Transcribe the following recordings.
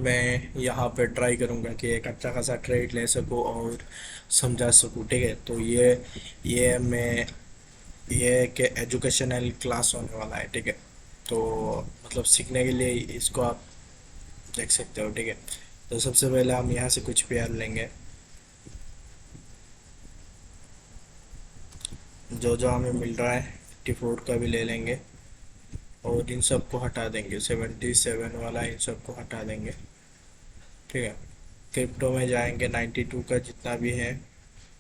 मैं यहाँ पे ट्राई करूँगा कि एक अच्छा खासा ट्रेड ले सकूँ और समझा सकूँ। ठीक है, तो ये मैं ये एक एजुकेशनल क्लास होने वाला है। ठीक है, तो मतलब सीखने के लिए इसको आप देख सकते हो। ठीक है, तो सबसे पहले हम यहाँ से कुछ पेयर लेंगे, जो जो हमें मिल रहा है 54 का भी ले लेंगे और इन सब को हटा देंगे, 77 वाला इन सब को हटा देंगे। ठीक है, क्रिप्टो में जाएंगे, 92 का जितना भी है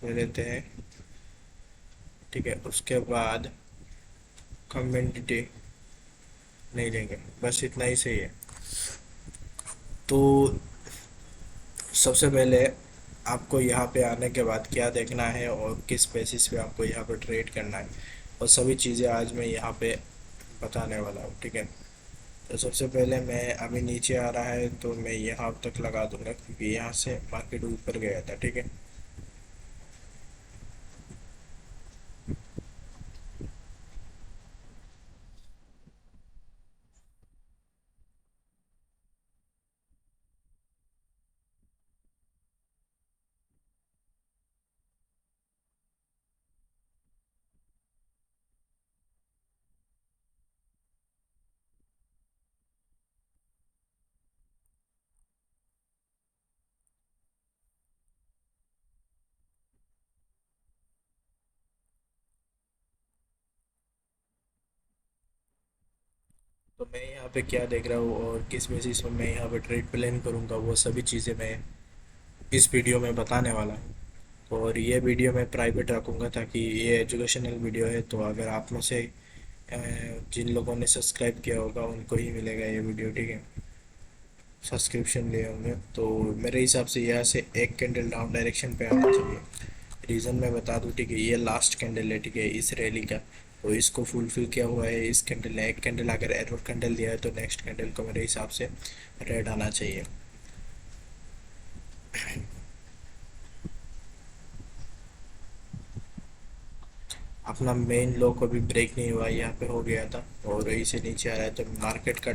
ले लेते हैं। ठीक है, उसके बाद कम्युनिटी नहीं लेंगे, बस इतना ही सही है। तो सबसे पहले आपको यहाँ पे आने के बाद क्या देखना है और किस बेसिस पे आपको यहाँ पे ट्रेड करना है, और सभी चीज़ें आज मैं यहाँ पे बताने वाला हूँ। ठीक है, तो सबसे पहले मैं अभी नीचे आ रहा है तो मैं यहाँ तक लगा दूंगा, क्योंकि यहाँ से मार्केट ऊपर गया था। ठीक है, तो मैं यहाँ पे क्या देख रहा हूँ और किस बेसिस पर मैं यहाँ पे ट्रेड प्लान करूँगा, वो सभी चीज़ें मैं इस वीडियो में बताने वाला हूँ। और ये वीडियो मैं प्राइवेट रखूँगा, ताकि ये एजुकेशनल वीडियो है, तो अगर आप में से अ, जिन लोगों ने सब्सक्राइब किया होगा उनको ही मिलेगा ये वीडियो। ठीक है, सब्सक्रिप्शन लिए होंगे तो मेरे हिसाब से यहाँ से एक कैंडल डाउन डायरेक्शन पे आना चाहिए। रीज़न मैं बता दूँ। ठीक है, ये लास्ट कैंडल है। ठीक है, इस रैली का, तो इसको फुलफिल किया हुआ है इस कैंडल ने। एक कैंडल अगर एरर कैंडल दिया है तो नेक्स्ट कैंडल को मेरे हिसाब से रेड आना चाहिए। अपना मेन लो को भी ब्रेक नहीं हुआ, यहाँ पे हो गया था और यहीं से नीचे आ रहा है, तो मार्केट का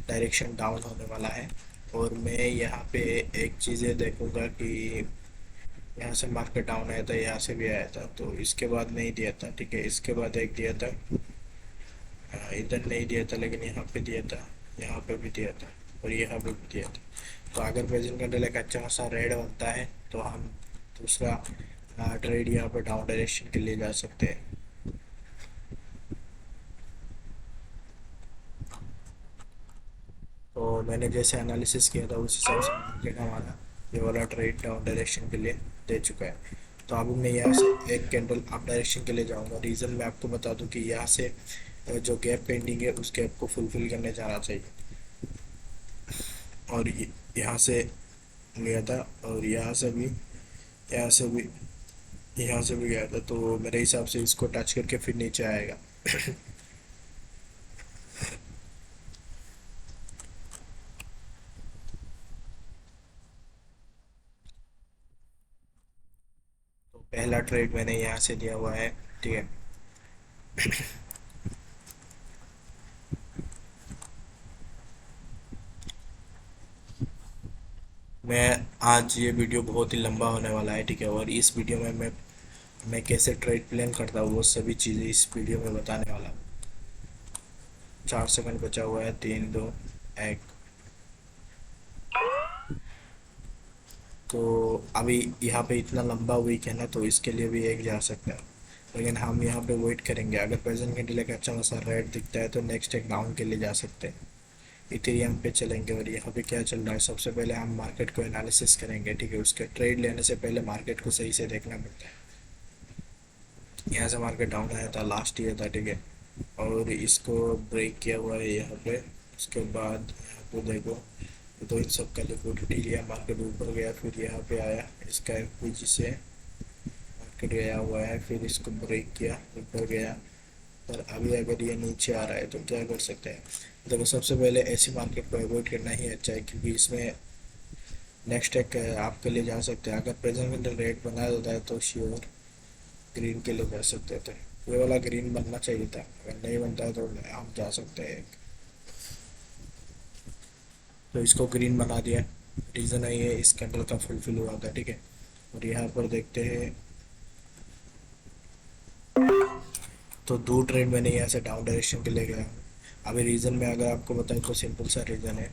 डायरेक्शन डाउन होने वाला है। और मैं यहाँ पे एक चीज़ें देखूंगा कि यहाँ से मार्केट डाउन आया था, यहाँ से भी आया था, तो इसके बाद नहीं दिया था। ठीक है, इसके बाद एक दिया था, इधर नहीं दिया था लेकिन यहाँ पे दिया था, यहाँ पे भी दिया था और यहाँ पे भी दिया था। तो अगर प्रेजेंट कैंडल एक अच्छा खासा रेड बनता है तो हम दूसरा ट्रेड यहाँ पे डाउन डायरेक्शन के लिए जा सकते हैं। तो मैंने जैसे एनालिसिस किया था उस हिसाब से मार्केट हमारा ये वाला ट्रेड डाउन डायरेक्शन के लिए दे चुका है। तो अभी मैं यहाँ से एक कैंडल अप डायरेक्शन के लिए जाऊँगा। रीज़न मैं आपको बता दूँ कि यहाँ से जो गैप पेंडिंग है उस गैप को फुलफिल करने जाना चाहिए। और यहाँ से गया था और यहाँ से भी यहाँ से भी गया था, तो मेरे हिसाब से इसको टच करके फिर नीचे आएगा। तो पहला ट्रेड मैंने यहाँ से लिया हुआ है। ठीक है, मैं आज ये वीडियो बहुत ही लंबा होने वाला है। ठीक है, और इस वीडियो में मैं कैसे ट्रेड प्लान करता हूँ वो सभी चीज़ें इस वीडियो में बताने वाला हूँ। 4 सेकंड बचा हुआ है, 3 2 1। तो अभी यहाँ पे इतना लंबा वीक है ना, तो इसके लिए भी एक जा सकता है, लेकिन हम यहाँ पे वेट करेंगे। अगर प्रेजेंट कैंडल का अच्छा खासा रेड दिखता है तो नेक्स्ट एक डाउन के लिए जा सकते हैं, इथेरियम पे चलेंगे। और यहाँ पे क्या चल रहा है, सबसे पहले हम मार्केट को एनालिसिस करेंगे। ठीक है, उसके ट्रेड लेने से पहले मार्केट को सही से देखना पड़ता है। यहाँ से मार्केट डाउन आया था, लास्ट ईयर था। ठीक है, और इसको ब्रेक किया हुआ है यहाँ पे। उसके बाद यहाँ पे देखो, तो इन सब का लिक्विडिटी लिया, मार्केट ऊपर गया, फिर यहाँ पे आया, इसका एफ से मार्केट गया हुआ है, फिर इसको ब्रेक किया, ऊपर गया। पर अभी अगर ये नीचे आ रहा है तो क्या कर सकते हैं। देखो, सबसे पहले ऐसी मार्केट को अवॉइड करना ही अच्छा है, क्योंकि इसमें नेक्स्ट एक आपके लिए जा सकते हैं। अगर प्रेजेंट कैंडल रेट बना देता है तो श्योर ग्रीन के लिए जा सकते थे। ये वाला ग्रीन बनना चाहिए था, अगर नहीं बनता है तो हम जा सकते हैं। तो इसको ग्रीन बना दिया। रीज़न है ये इस कैंडल का फुलफिल हुआ था, ठीक है। और यहाँ पर देखते हैं, तो दो ट्रेड मैंने यहाँ से डाउन डायरेक्शन के लिए गया हूँ। अभी रीज़न में अगर आपको बताऊँ तो सिंपल सा रीज़न है,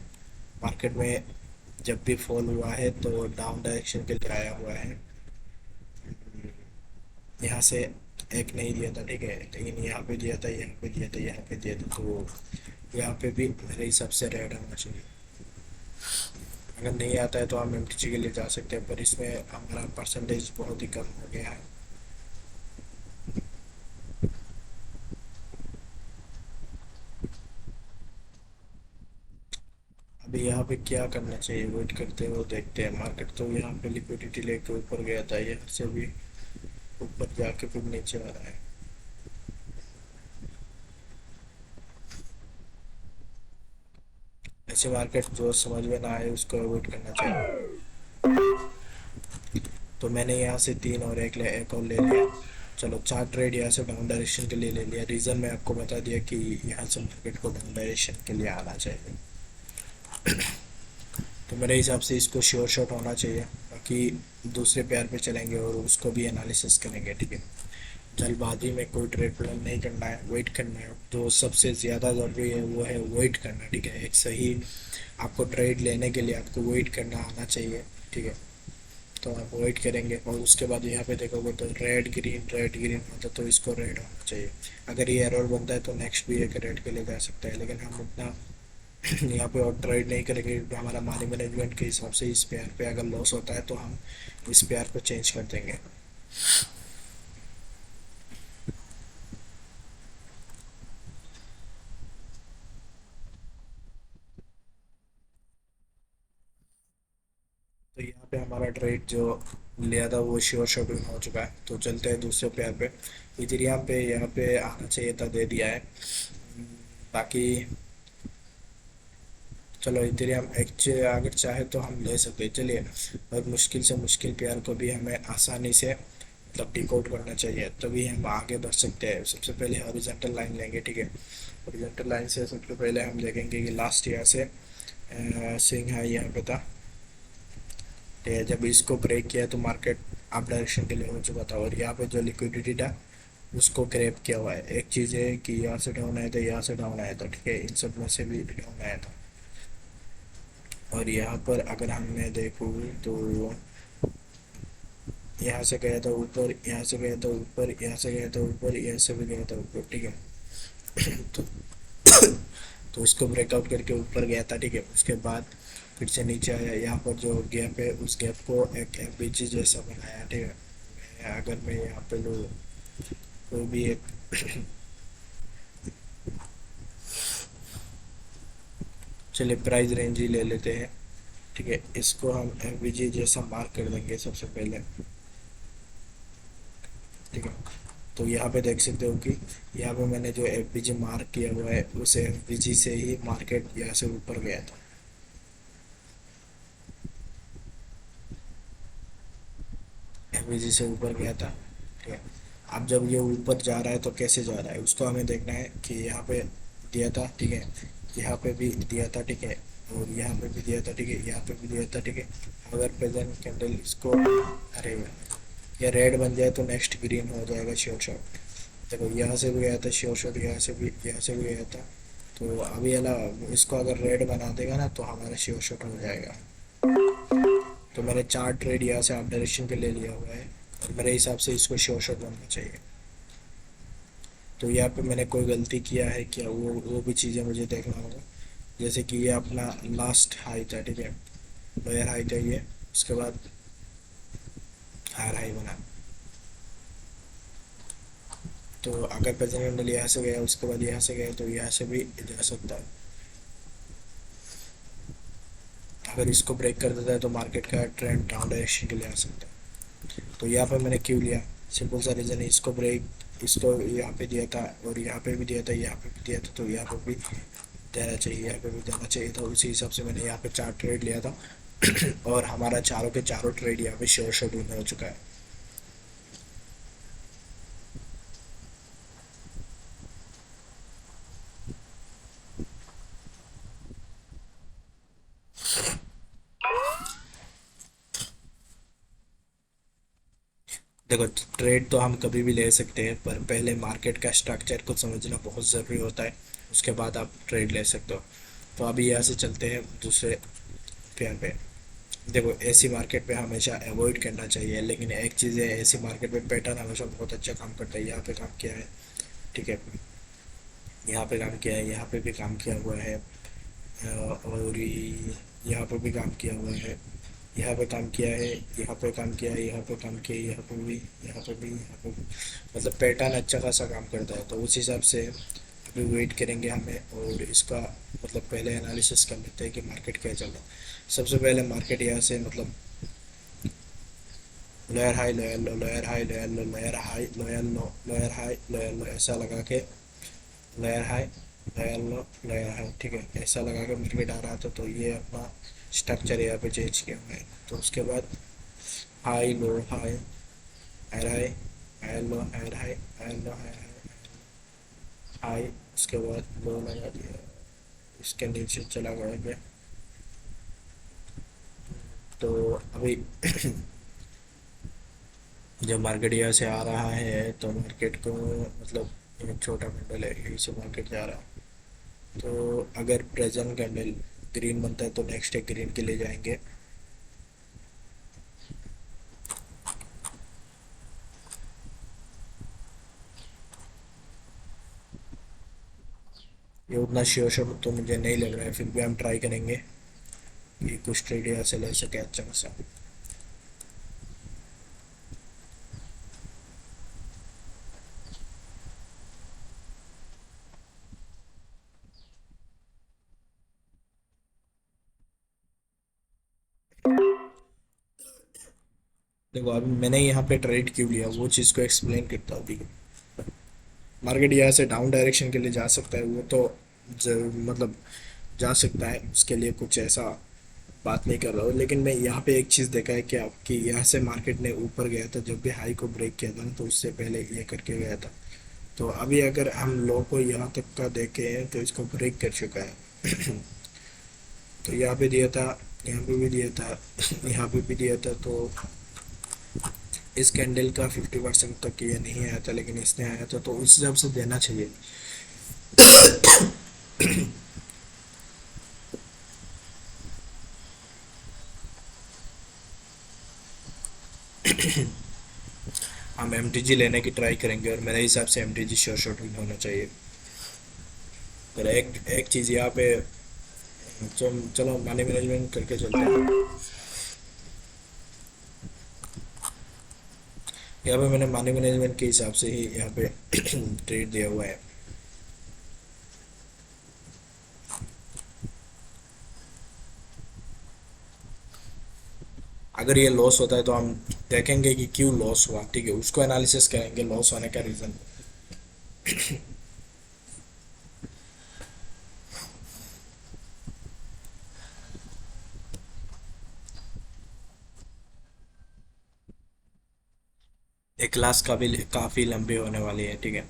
मार्केट में जब भी फॉल हुआ है तो डाउन डायरेक्शन के लिए आया हुआ है। यहाँ से एक नहीं दिया था, ठीक है, लेकिन यहाँ पे दिया था, यहाँ पे दिया था, यहाँ पे दिया था, तो यहाँ पे भी मेरे हिसाब से रेड आना चाहिए। अगर नहीं आता है तो हम एमटीजी के लिए जा सकते हैं, पर इसमें हमारा परसेंटेज बहुत ही कम हो गया है। अभी यहाँ पे क्या करना चाहिए, वेट करते हो, देखते हैं। मार्केट तो यहाँ पे लिक्विडिटी लेके ऊपर गया था, यहाँ से भी ऊपर जाके फिर नीचे आ रहा है। ऐसे मार्केट जो समझ में ना आए उसको अवॉइड करना चाहिए। तो मैंने यहाँ से तीन और एक और ले लिया। चलो, चार ट्रेड यहाँ से डाउन डायरेक्शन के लिए ले लिया। रीज़न मैं आपको बता दिया कि यहाँ से मार्केट को डाउन डायरेक्शन के लिए आना चाहिए। तो मेरे हिसाब से इसको श्योर शॉट होना चाहिए। बाकी दूसरे पेयर पे चलेंगे और उसको भी एनालिसिस करेंगे, ठीक है। जल्दबाजी में कोई ट्रेड प्लान नहीं करना है, वेट करना है। तो सबसे ज़्यादा ज़रूरी है वो है वेट करना, ठीक है। एक सही आपको ट्रेड लेने के लिए आपको वेट करना आना चाहिए, ठीक है। तो आप वेट करेंगे और उसके बाद यहाँ पे देखोगे तो रेड ग्रीन होता, तो इसको रेड होना चाहिए। अगर ये एरर बनता है तो नेक्स्ट भी एक रेड के लिए जा सकता है, लेकिन हम उतना यहाँ पे और ट्रेड नहीं करेंगे, क्योंकि हमारा मनी मैनेजमेंट के हिसाब से इस पेयर पे अगर लॉस होता है तो हम इस पेयर को चेंज कर देंगे। तो यहाँ पे हमारा ट्रेड जो लिया था वो श्योर शेड्यूल हो चुका है, तो चलते हैं दूसरे पेयर पे। इथेरियम पे यहाँ पे आना चाहिए था, दे दिया है। बाकी चलो, इथेरियम अगर चाहे तो हम ले सकते हैं, चलिए। और मुश्किल से मुश्किल पेयर को भी हमें आसानी से मतलब टिक आउट करना चाहिए, तभी हम आगे बढ़ सकते हैं। सबसे पहले हॉरिजॉन्टल लाइन लेंगे, ठीक है। हॉरिजॉन्टल लाइन से सबसे पहले हम देखेंगे कि लास्ट ईयर से स्विंग है यहाँ पे था, ठीक है। जब इसको ब्रेक किया तो मार्केट अप डायरेक्शन के लिए हो चुका था, और यहाँ पे जो लिक्विडिटी था उसको क्रैप किया हुआ है। एक चीज़ है कि यहाँ से डाउन आया था, यहाँ से डाउन आया था, ठीक है, इन सब में से भी डाउन आया था। और यहाँ पर अगर हमने देखो तो यहाँ से गया था ऊपर, यहाँ से गया था ऊपर, यहाँ से गया था ऊपर, यहाँ से भी गया था ऊपर, ठीक है। तो तो उसको ब्रेकआउट करके ऊपर गया था, ठीक है। उसके बाद फिर से नीचे आया, यहाँ पर जो गैप है उस गैप को एक एफबीजी जैसा बनाया, ठीक है। अगर मैं यहाँ पे लो कोई भी एक चलिए प्राइस रेंज ही ले लेते हैं, ठीक है। इसको हम एफबीजी जैसा मार्क कर देंगे सबसे पहले, ठीक है। तो यहाँ पे देख सकते हो कि यहाँ पे मैंने जो एफबीजी मार्क किया हुआ है उस एफबीजी से ही मार्केट यहाँ से ऊपर गया था। एफबीजी से ऊपर गया था, ठीक है। अब जब ये ऊपर जा रहा है तो कैसे जा रहा है उसको हमें देखना है कि यहाँ पे दिया था, ठीक है, यहाँ पे भी दिया था, ठीक है, और यहाँ पे भी दिया था, ठीक है, यहाँ पे भी दिया था, ठीक है। अगर प्रेजेंट कैंडल इसको, अरे ये रेड बन जाए तो नेक्स्ट ग्रीन हो जाएगा श्योर शॉट। देखो, यहाँ से भी गया था श्योर शॉट, यहाँ से भी गया था। तो अभी अला इसको अगर रेड बना देगा ना तो हमारा श्योर शॉट हो जाएगा। तो मैंने चार ट्रेड यहाँ से आप डायरेक्शन के ले लिया हुआ है, और मेरे हिसाब से इसको श्योर शॉट बनना चाहिए। तो यहाँ पे मैंने कोई गलती किया है क्या, वो भी चीज़ें मुझे देखना होगा। जैसे कि ये अपना लास्ट हाई था, ठीक है, लोअर हाई था ये, उसके बाद हायर हाई बना। तो अगर प्रेजेंट कैंडल यहाँ से गया उसके बाद यहाँ से गया तो यहाँ से भी जा सकता है। अगर इसको ब्रेक कर देता है तो मार्केट का ट्रेंड डाउन डायरेक्शन के लिए आ सकता है। तो यहाँ पे मैंने क्यों लिया, सिंपल सा रीज़न है, इसको ब्रेक, इसको यहाँ पे दिया था और यहाँ पे भी दिया था, यहाँ पे भी दिया था, तो यहाँ पे भी देना चाहिए, यहाँ पे भी देना चाहिए था। उसी हिसाब से मैंने यहाँ पे चार ट्रेड लिया था और हमारा चारों के चारों ट्रेड यहाँ पे श्योर शेड्यूल हो चुका है। देखो, ट्रेड तो हम कभी भी ले सकते हैं, पर पहले मार्केट का स्ट्रक्चर को समझना बहुत ज़रूरी होता है। उसके बाद आप ट्रेड ले सकते हो। तो अभी यहाँ से चलते हैं दूसरे पेयर पे। देखो, ऐसी मार्केट पे हमेशा अवॉइड करना चाहिए, लेकिन एक चीज़ है, ऐसी मार्केट पे पैटर्न हमेशा बहुत अच्छा काम करता है। यहाँ पे काम किया है, ठीक है, यहाँ पे काम किया है, यहाँ पे भी काम किया हुआ है, और यहाँ पे भी काम किया हुआ है, यहाँ पे काम किया है, यहाँ पे काम किया है, यहाँ पे काम किया है, यहाँ पे भी, यहाँ पे भी, यहाँ पे भी। मतलब पैटर्न अच्छा खासा काम करता है। तो उस हिसाब से अभी वेट करेंगे हमें, और इसका मतलब पहले एनालिसिस कर लेते हैं कि मार्केट क्या चल रहा है। सबसे पहले मार्केट यहाँ से मतलब लोअर हाई लोअर लो, लोअर हाई लोअर लो, लोअर हाई लोअर लो, लोअर हाई लोअर लो, ऐसा लगा के लोअर हाई लोअर लो, लोअर हाई, ठीक है, ऐसा लगा के मार्केट आ रहा था। तो ये अपना स्ट्रक्चर यहाँ पे चेंज किया हुआ है। तो उसके बाद high low high, high high, high low high high, high low high high, high, उसके बाद लो लगा दिया, इसके नीचे चला गया मैं। तो अभी जब मार्केट यहाँ से आ रहा है तो मार्केट को मतलब एक छोटा कैंडल है, यहीं से मार्केट जा रहा है। तो अगर प्रेजेंट कैंडल ग्रीन बनता है तो नेक्स्ट एक ग्रीन के लिए जाएंगे। ये उतना श्योर श्योर तो मुझे नहीं लग रहा है, फिर भी हम ट्राई करेंगे कि कुछ ट्रेड यहाँ से ले सके अच्छा खासा। देखो, अभी मैंने यहाँ पे ट्रेड क्यों लिया वो चीज़ को एक्सप्लेन करता हूँ अभी। मार्केट यहाँ से डाउन डायरेक्शन के लिए जा सकता है, वो तो मतलब जा सकता है, उसके लिए कुछ ऐसा बात नहीं कर रहा हूँ। लेकिन मैं यहाँ पे एक चीज़ देखा है कि आपकी यहाँ से मार्केट ने ऊपर गया था, जब भी हाई को ब्रेक किया था ना, तो उससे पहले ये करके गया था। तो अभी अगर हम लो को यहाँ तक का देखें तो इसको ब्रेक कर चुका है। तो यहाँ पे दिया था, यहाँ पे भी दिया था, यहाँ पे भी दिया था। तो इस कैंडल का 50% तक ये नहीं आया था, लेकिन इसने आया था, तो उस हिसाब से देना चाहिए। हम एम लेने की ट्राई करेंगे, और मेरे हिसाब से एम श्योर शॉट विन होना चाहिए। पर एक एक चीज़ यहाँ पे, चलो मनी मैनेजमेंट करके चलते हैं। यहाँ पे मैंने मनी मैनेजमेंट के हिसाब से ही यहाँ पे ट्रेड दिया हुआ है। अगर ये लॉस होता है तो हम देखेंगे कि क्यों लॉस हुआ, ठीक है, उसको एनालिसिस करेंगे लॉस होने का रीज़न। एक क्लास का भी काफ़ी लंबी होने वाली है, ठीक है।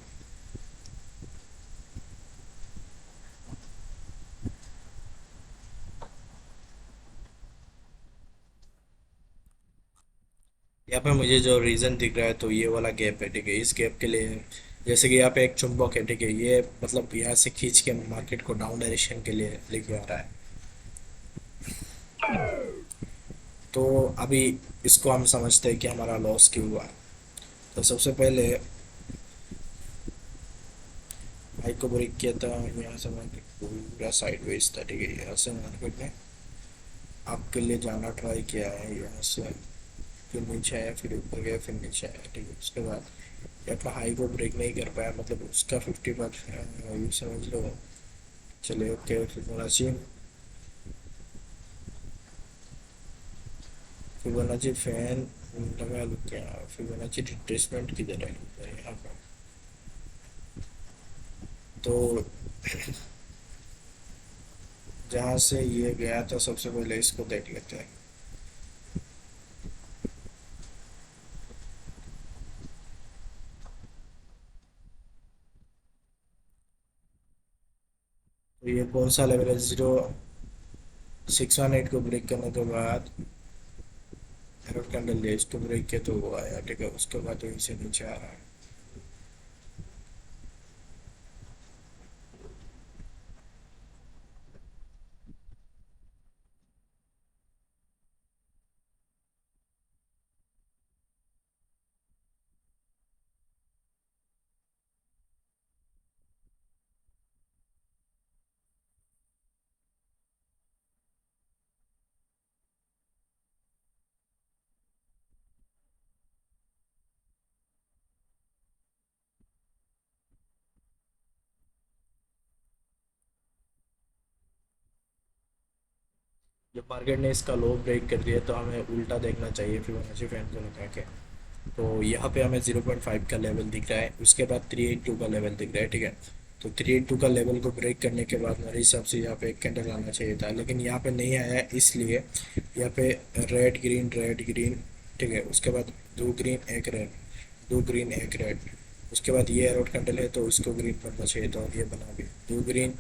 यहाँ पे मुझे जो रीज़न दिख रहा है तो ये वाला गैप है, ठीक है, इस गैप के लिए जैसे कि यहाँ पे एक चुंबक है, ठीक है, ये मतलब यहाँ से खींच के मार्केट को डाउन डायरेक्शन के लिए लेके आ रहा है। तो अभी इसको हम समझते हैं कि हमारा लॉस क्यों हुआ है। तो सबसे पहले हाई को ब्रेक किया था, यहाँ से मार्केट पूरा साइडवेज था, ठीक है, यहाँ से मार्केट ने आपके लिए जाना ट्राई किया है, यहाँ से फिर नीचे आया, फिर ऊपर गया, फिर नीचे आया, ठीक है। उसके बाद ये अपना हाई को ब्रेक नहीं कर पाया, मतलब उसका 50% यूँ समझ लो। चलिए, ओके, फिबोनाची, फिबोनाची फैन लगा लो क्या, फिबोनाची रिट्रेसमेंट किधर है, इधर यहाँ पर। तो जहाँ से ये गया था सबसे पहले इसको देख लेते हैं। तो ये कौन सा लेवल है, 0,618 को ब्रेक करने के बाद एरोट कैंडल लिया, इसको ब्रेक किया तो वो आया, ठीक है। उसके बाद वहीं से नीचे आ रहा है। जब मार्केट ने इसका लो ब्रेक कर दिया तो हमें उल्टा देखना चाहिए फिबोनाची फैन को लगा के। तो यहाँ पे हमें 0.5 का लेवल दिख रहा है, उसके बाद 382 का लेवल दिख रहा है, ठीक है। तो 382 का लेवल को ब्रेक करने के बाद मेरे हिसाब से यहाँ पे एक कैंडल आना चाहिए था, लेकिन यहाँ पे नहीं आया, इसलिए यहाँ पे रेड ग्रीन, ठीक है। उसके बाद दो ग्रीन एक रेड, दो ग्रीन एक रेड। उसके बाद ये एरोट कैंडल है तो इसको ग्रीन बनना चाहिए था, और ये बना भी दो ग्रीन।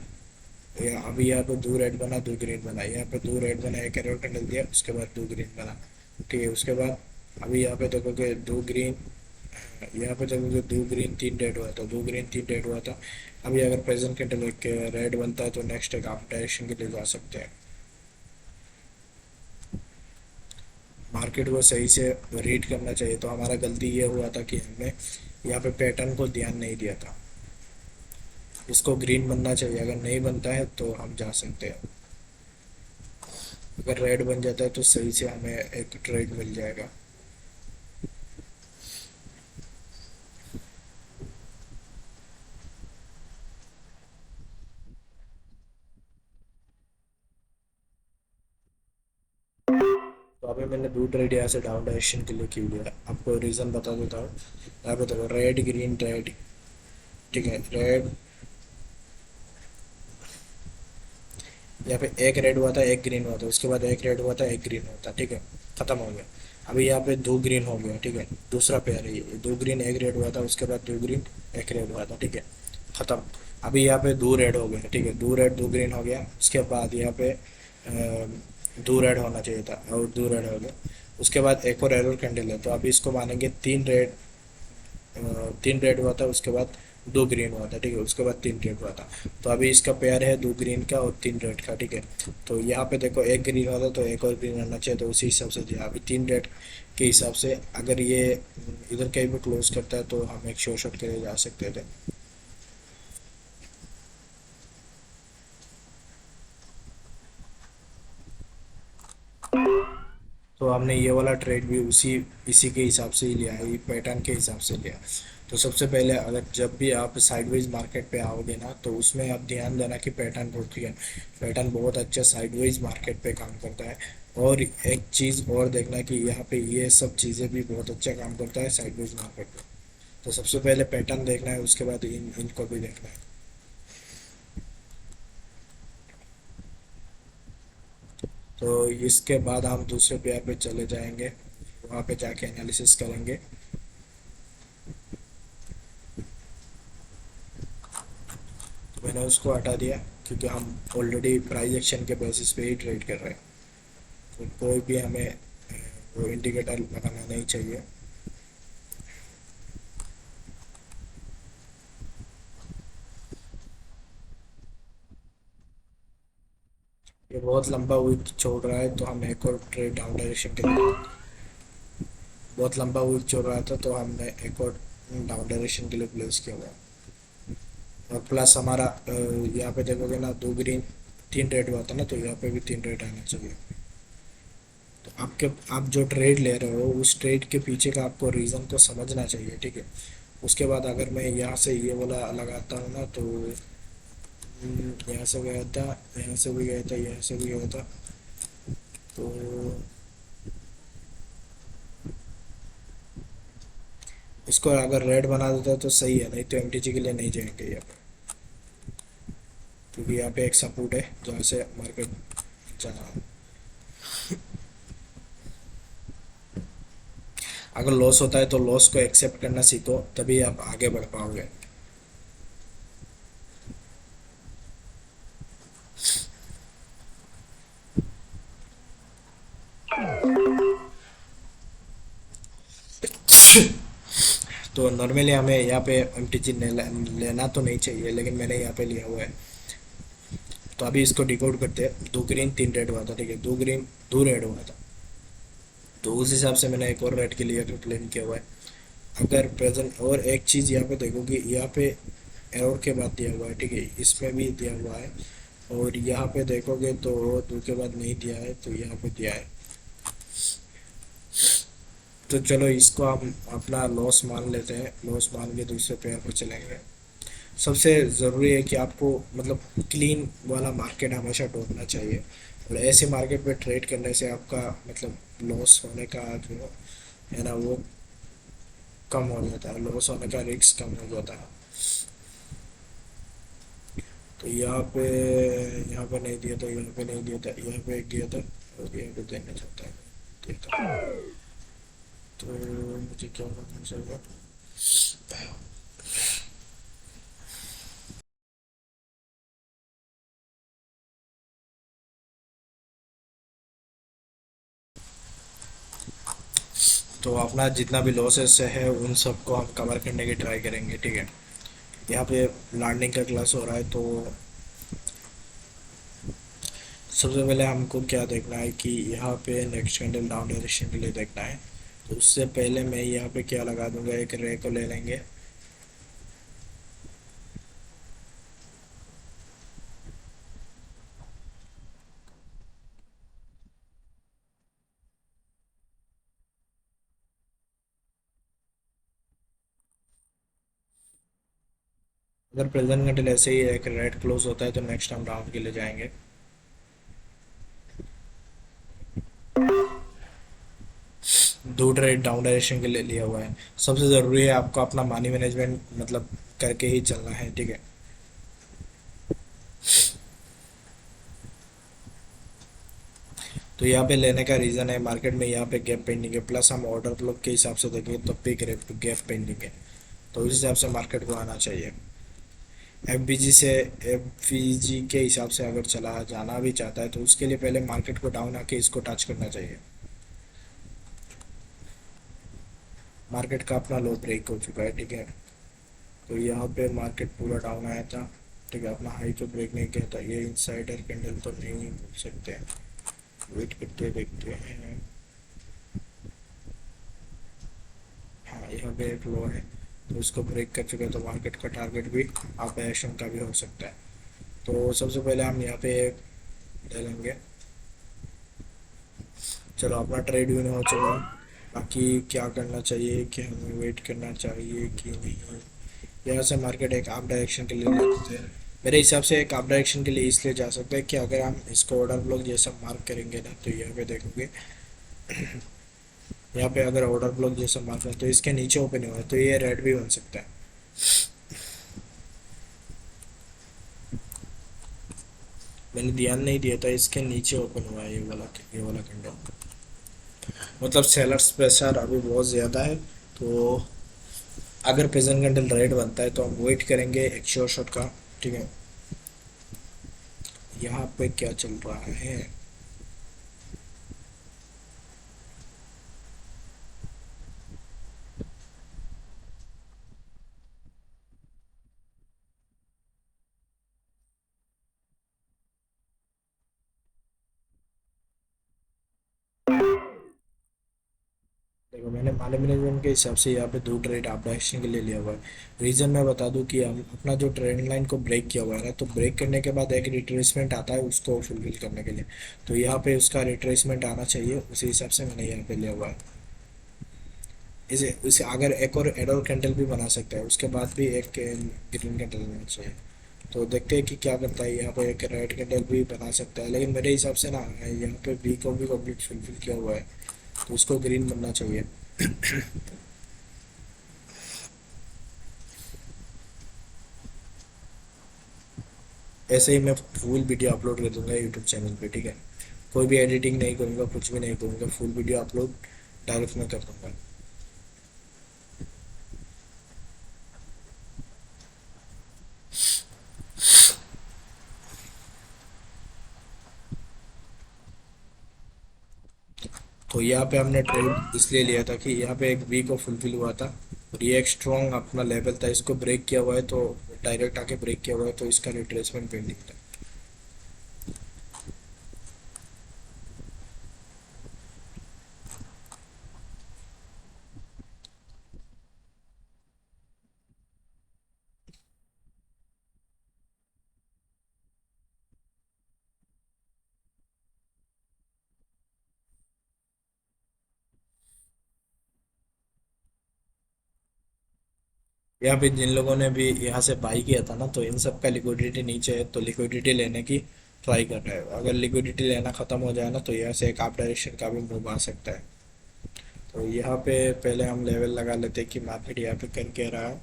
अभी यहाँ पे दो रेड बना, दो ग्रीन बना, यहाँ पे दो रेड बना, एक एरो कैंडल दिया, उसके बाद दो ग्रीन बना, ठीक है। उसके बाद अभी यहाँ पे देखोगे दो ग्रीन, यहाँ पे देखोगे दो ग्रीन तीन रेड हुआ था, दो ग्रीन तीन रेड हुआ था। अभी अगर प्रेजेंट कैंडल एक रेड बनता है तो नेक्स्ट एक आप डायरेक्शन के लिए जा सकते हैं। मार्केट को सही से रीड करना चाहिए। तो हमारा गलती ये हुआ था कि हमने यहाँ पे पैटर्न को ध्यान नहीं दिया था। इसको ग्रीन बनना चाहिए, अगर नहीं बनता है तो हम जा सकते हैं। अगर रेड बन जाता है तो सही से हमें एक ट्रेड मिल जाएगा। तो अभी मैंने दो ट्रेड यहाँ से डाउन डायरेक्शन के लिए की लिया, आपको रीज़न बता देता हूँ। यहाँ पे देखो रेड ग्रीन रेड, ठीक है। रेड, यहाँ पे एक रेड हुआ था एक ग्रीन हुआ था, उसके बाद एक रेड हुआ था एक ग्रीन हुआ था, ठीक है। खत्म हो गया। अभी यहाँ पे दो ग्रीन हो गया, ठीक है। दूसरा पेयर है ये, दो ग्रीन एक रेड हुआ था, उसके बाद दो ग्रीन एक रेड हुआ था, ठीक है। खत्म। अभी यहाँ पे दो रेड हो गया, ठीक है। दो रेड दो ग्रीन हो गया, उसके बाद यहाँ पे दो रेड होना चाहिए था और दो रेड हो गया। उसके बाद एक और एरर कैंडल है, तो अभी इसको मानेंगे तीन रेड, तीन रेड हुआ था, उसके बाद दो ग्रीन हुआ था, ठीक है। उसके बाद तीन रेड हुआ था। तो अभी इसका पेयर है दो ग्रीन का और तीन रेड का, ठीक है। तो यहाँ पे देखो एक ग्रीन हुआ था तो एक और ग्रीन आना चाहिए, तो उसी हिसाब से दिया। अभी तीन रेड के हिसाब से अगर ये इधर कहीं भी क्लोज करता है तो हम एक शॉर्ट के लिए जा सकते थे। तो हमने ये वाला ट्रेड भी उसी इसी के हिसाब से ही लिया है, ये पैटर्न के हिसाब से लिया। तो सबसे पहले अगर जब भी आप साइडवेज मार्केट पे आओगे ना, तो उसमें आप ध्यान देना कि पैटर्न बहुत है। पैटर्न बहुत अच्छा साइडवेज मार्केट पे काम करता है। और एक चीज़ और देखना कि यहाँ पे ये सब चीज़ें भी बहुत अच्छा काम करता है साइडवेज मार्केट पे। तो सबसे पहले पैटर्न देखना है, उसके बाद इनको भी देखना है। तो इसके बाद हम दूसरे पेयर पे चले जाएंगे, वहाँ पे जाके एनालिसिस करेंगे। तो मैंने उसको हटा दिया, क्योंकि हम ऑलरेडी प्राइस एक्शन के बेसिस पे ही ट्रेड कर रहे हैं। तो कोई भी हमें वो इंडिकेटर लगाना नहीं चाहिए। ये बहुत लंबा वीक छोड़ रहा है, तो हम एक और ट्रेड डाउन डायरेक्शन के लिए, बहुत लंबा वीक छोड़ रहा था तो हमने एक और डाउन डायरेक्शन के लिए प्लेस किया हुआ है। और प्लस हमारा यहाँ पे देखोगे ना, दो ग्रीन तीन रेड हुआ था ना, तो यहाँ पे भी तीन रेड आना चाहिए। तो आपके आप जो ट्रेड ले रहे हो उस ट्रेड के पीछे का आपको रीज़न को समझना चाहिए, ठीक है। उसके बाद अगर मैं यहाँ से ये वाला लगाता हूँ ना, तो यहाँ से गया था, यहाँ से भी गया था, यहाँ से भी गया था। तो इसको अगर रेड बना देता तो सही है, नहीं तो एमटीजी के लिए नहीं जाएंगे यहाँ पे, क्योंकि यहाँ पे एक सपोर्ट है जहाँ से मार्केट जाना। अगर लॉस होता है तो लॉस को एक्सेप्ट करना सीखो, तभी आप आगे बढ़ पाओगे। तो नॉर्मली हमें यहाँ पे एमटीजी लेना तो नहीं चाहिए, लेकिन मैंने यहाँ पे लिया हुआ है। तो अभी इसको डिकोड करते हैं। 2 ग्रीन 3 रेड हुआ था, ठीक है, 2 ग्रीन 2 रेड हुआ था। तो उस हिसाब से मैंने एक और रेड के लिए प्लान किया हुआ है। अगर प्रेजेंट और एक चीज़ यहाँ पे देखोगे, यहाँ पे एरर के बाद दिया हुआ है, ठीक है, इसमें भी दिया हुआ है। और यहाँ पे देखोगे तो 2 के बाद नहीं दिया है, तो यहाँ पे दिया है। तो चलो इसको हम अपना लॉस मान लेते हैं, लॉस मान के दूसरे पेयर पर चलेंगे। सबसे ज़रूरी है कि आपको मतलब क्लीन वाला मार्केट हमेशा ढूंढना चाहिए, और ऐसे मार्केट पे ट्रेड करने से आपका मतलब लॉस होने का जो है ना वो कम हो जाता है, लॉस होने का रिस्क कम हो जाता है। तो यहाँ पे नहीं दिया था, यहाँ पे नहीं दिया था, यहाँ पे एक दिया था, और यहाँ पे देना चाहता है, दिया था। तो मुझे क्या करना चाहिए? तो अपना जितना भी लॉसेस है उन सबको हम कवर करने की ट्राई करेंगे, ठीक है। यहाँ पे लर्निंग का क्लास हो रहा है, तो सबसे पहले हमको क्या देखना है कि यहाँ पे नेक्स्ट कैंडल डाउन डायरेक्शन के लिए देखना है। तो उससे पहले मैं यहाँ पे क्या लगा दूंगा, एक रे को ले लेंगे। अगर प्रेजेंट कैंडल ऐसे ही एक रेड क्लोज होता है तो नेक्स्ट हम डाउन के लिए जाएंगे। 2 ट्रेड डाउन डायरेक्शन के लिए लिया हुआ है। सबसे ज़रूरी है आपको अपना मनी मैनेजमेंट मतलब करके ही चलना है, ठीक है। तो यहाँ पे लेने का रीज़न है, मार्केट में यहाँ पे गैप पेंडिंग है, प्लस हम ऑर्डर ब्लॉक के हिसाब से देखेंगे तब भी गैप पेंडिंग है। तो उस हिसाब से मार्केट को आना चाहिए। एफ के हिसाब से अगर चला जाना भी चाहता है तो उसके लिए पहले मार्केट को डाउन आके इसको टच करना चाहिए। मार्केट का अपना लो ब्रेक हो चुका है, ठीक है। तो यहाँ पे मार्केट पूरा डाउन आया था, ठीक है, अपना हाई तो ब्रेक नहीं किया था। ये इनसाइडर कैंडल तो नहीं बोल सकते हैं, वेट करते देखते हैं। हाँ, यहाँ पे एक लो है, तो उसको ब्रेक कर चुके हैं, तो मार्केट का टारगेट भी अप एक्शन का भी हो सकता है। तो सबसे पहले हम यहाँ पे ले लेंगे। चलो अपना ट्रेड विन हो चुका है। बाकी क्या करना चाहिए कि हमें वेट करना चाहिए कि नहीं। यहाँ से मार्केट एक अप डायरेक्शन के लिए ले लेते हैं। मेरे हिसाब से एक अप डायरेक्शन के लिए इसलिए जा सकते हैं कि अगर हम इसको ऑर्डर ब्लॉक जैसा मार्क करेंगे ना, तो यहाँ पे देखोगे, यहाँ पे अगर ऑर्डर ब्लॉक जैसा मार्क है तो इसके नीचे ओपन हुआ है, तो ये रेड भी बन सकता है। मैंने ध्यान नहीं दिया था, इसके नीचे ओपन हुआ है ये वाला कैंडल। मतलब सेलर्स प्रेशर अभी बहुत ज़्यादा है। तो अगर प्रेजेंट कैंडल रेड बनता है तो हम वेट करेंगे एक श्योर शॉट का, ठीक है। यहाँ पे क्या चल रहा है? देखो मैंने मानी मैनेजमेंट के हिसाब से यहाँ पे 2 ट्रेड आप डायरेक्शन के लिए लिया हुआ है। रीज़न मैं बता दूं कि हम अपना जो ट्रेंड लाइन को ब्रेक किया हुआ है ना, तो ब्रेक करने के बाद एक रिट्रेसमेंट आता है उसको फुलफिल करने के लिए। तो यहाँ पे उसका रिट्रेसमेंट आना चाहिए, उसी हिसाब से मैंने यहाँ पे लिया हुआ है। इसे इसे अगर एक और एडोर कैंडल भी बना सकता है, उसके बाद भी एक ग्रीन कैंडल लेना चाहिए। तो देखते हैं कि क्या करता है। यहाँ पे एक रेड कैंडल भी बना सकता है, लेकिन मेरे हिसाब से ना यहाँ पे बी को भी कम्प्लीट फुलफिल किया हुआ है, तो उसको ग्रीन बनना चाहिए। ऐसे ही मैं फुल वीडियो अपलोड कर दूंगा यूट्यूब चैनल पे, ठीक है। कोई भी एडिटिंग नहीं करूँगा, कुछ भी नहीं करूँगा, फुल वीडियो अपलोड डायरेक्ट में कर दूंगा। तो यहाँ पे हमने ट्रेड इसलिए लिया था कि यहाँ पे एक वी को फुलफिल हुआ था और ये एक स्ट्रॉन्ग अपना लेवल था, इसको ब्रेक किया हुआ है तो डायरेक्ट आके ब्रेक किया हुआ है तो इसका रिट्रेसमेंट पेंडिंग था। यहाँ पे जिन लोगों ने भी यहाँ से बाई किया था ना तो इन सब का लिक्विडिटी नीचे है, तो लिक्विडिटी लेने की ट्राई कर रहे हैं। अगर लिक्विडिटी लेना खत्म हो जाए ना तो यहाँ से एक अप डायरेक्शन का भी मूव आ सकता है। तो यहाँ पे पहले हम लेवल लगा लेते हैं कि मार्केट यहाँ पे कर क्या रहा है।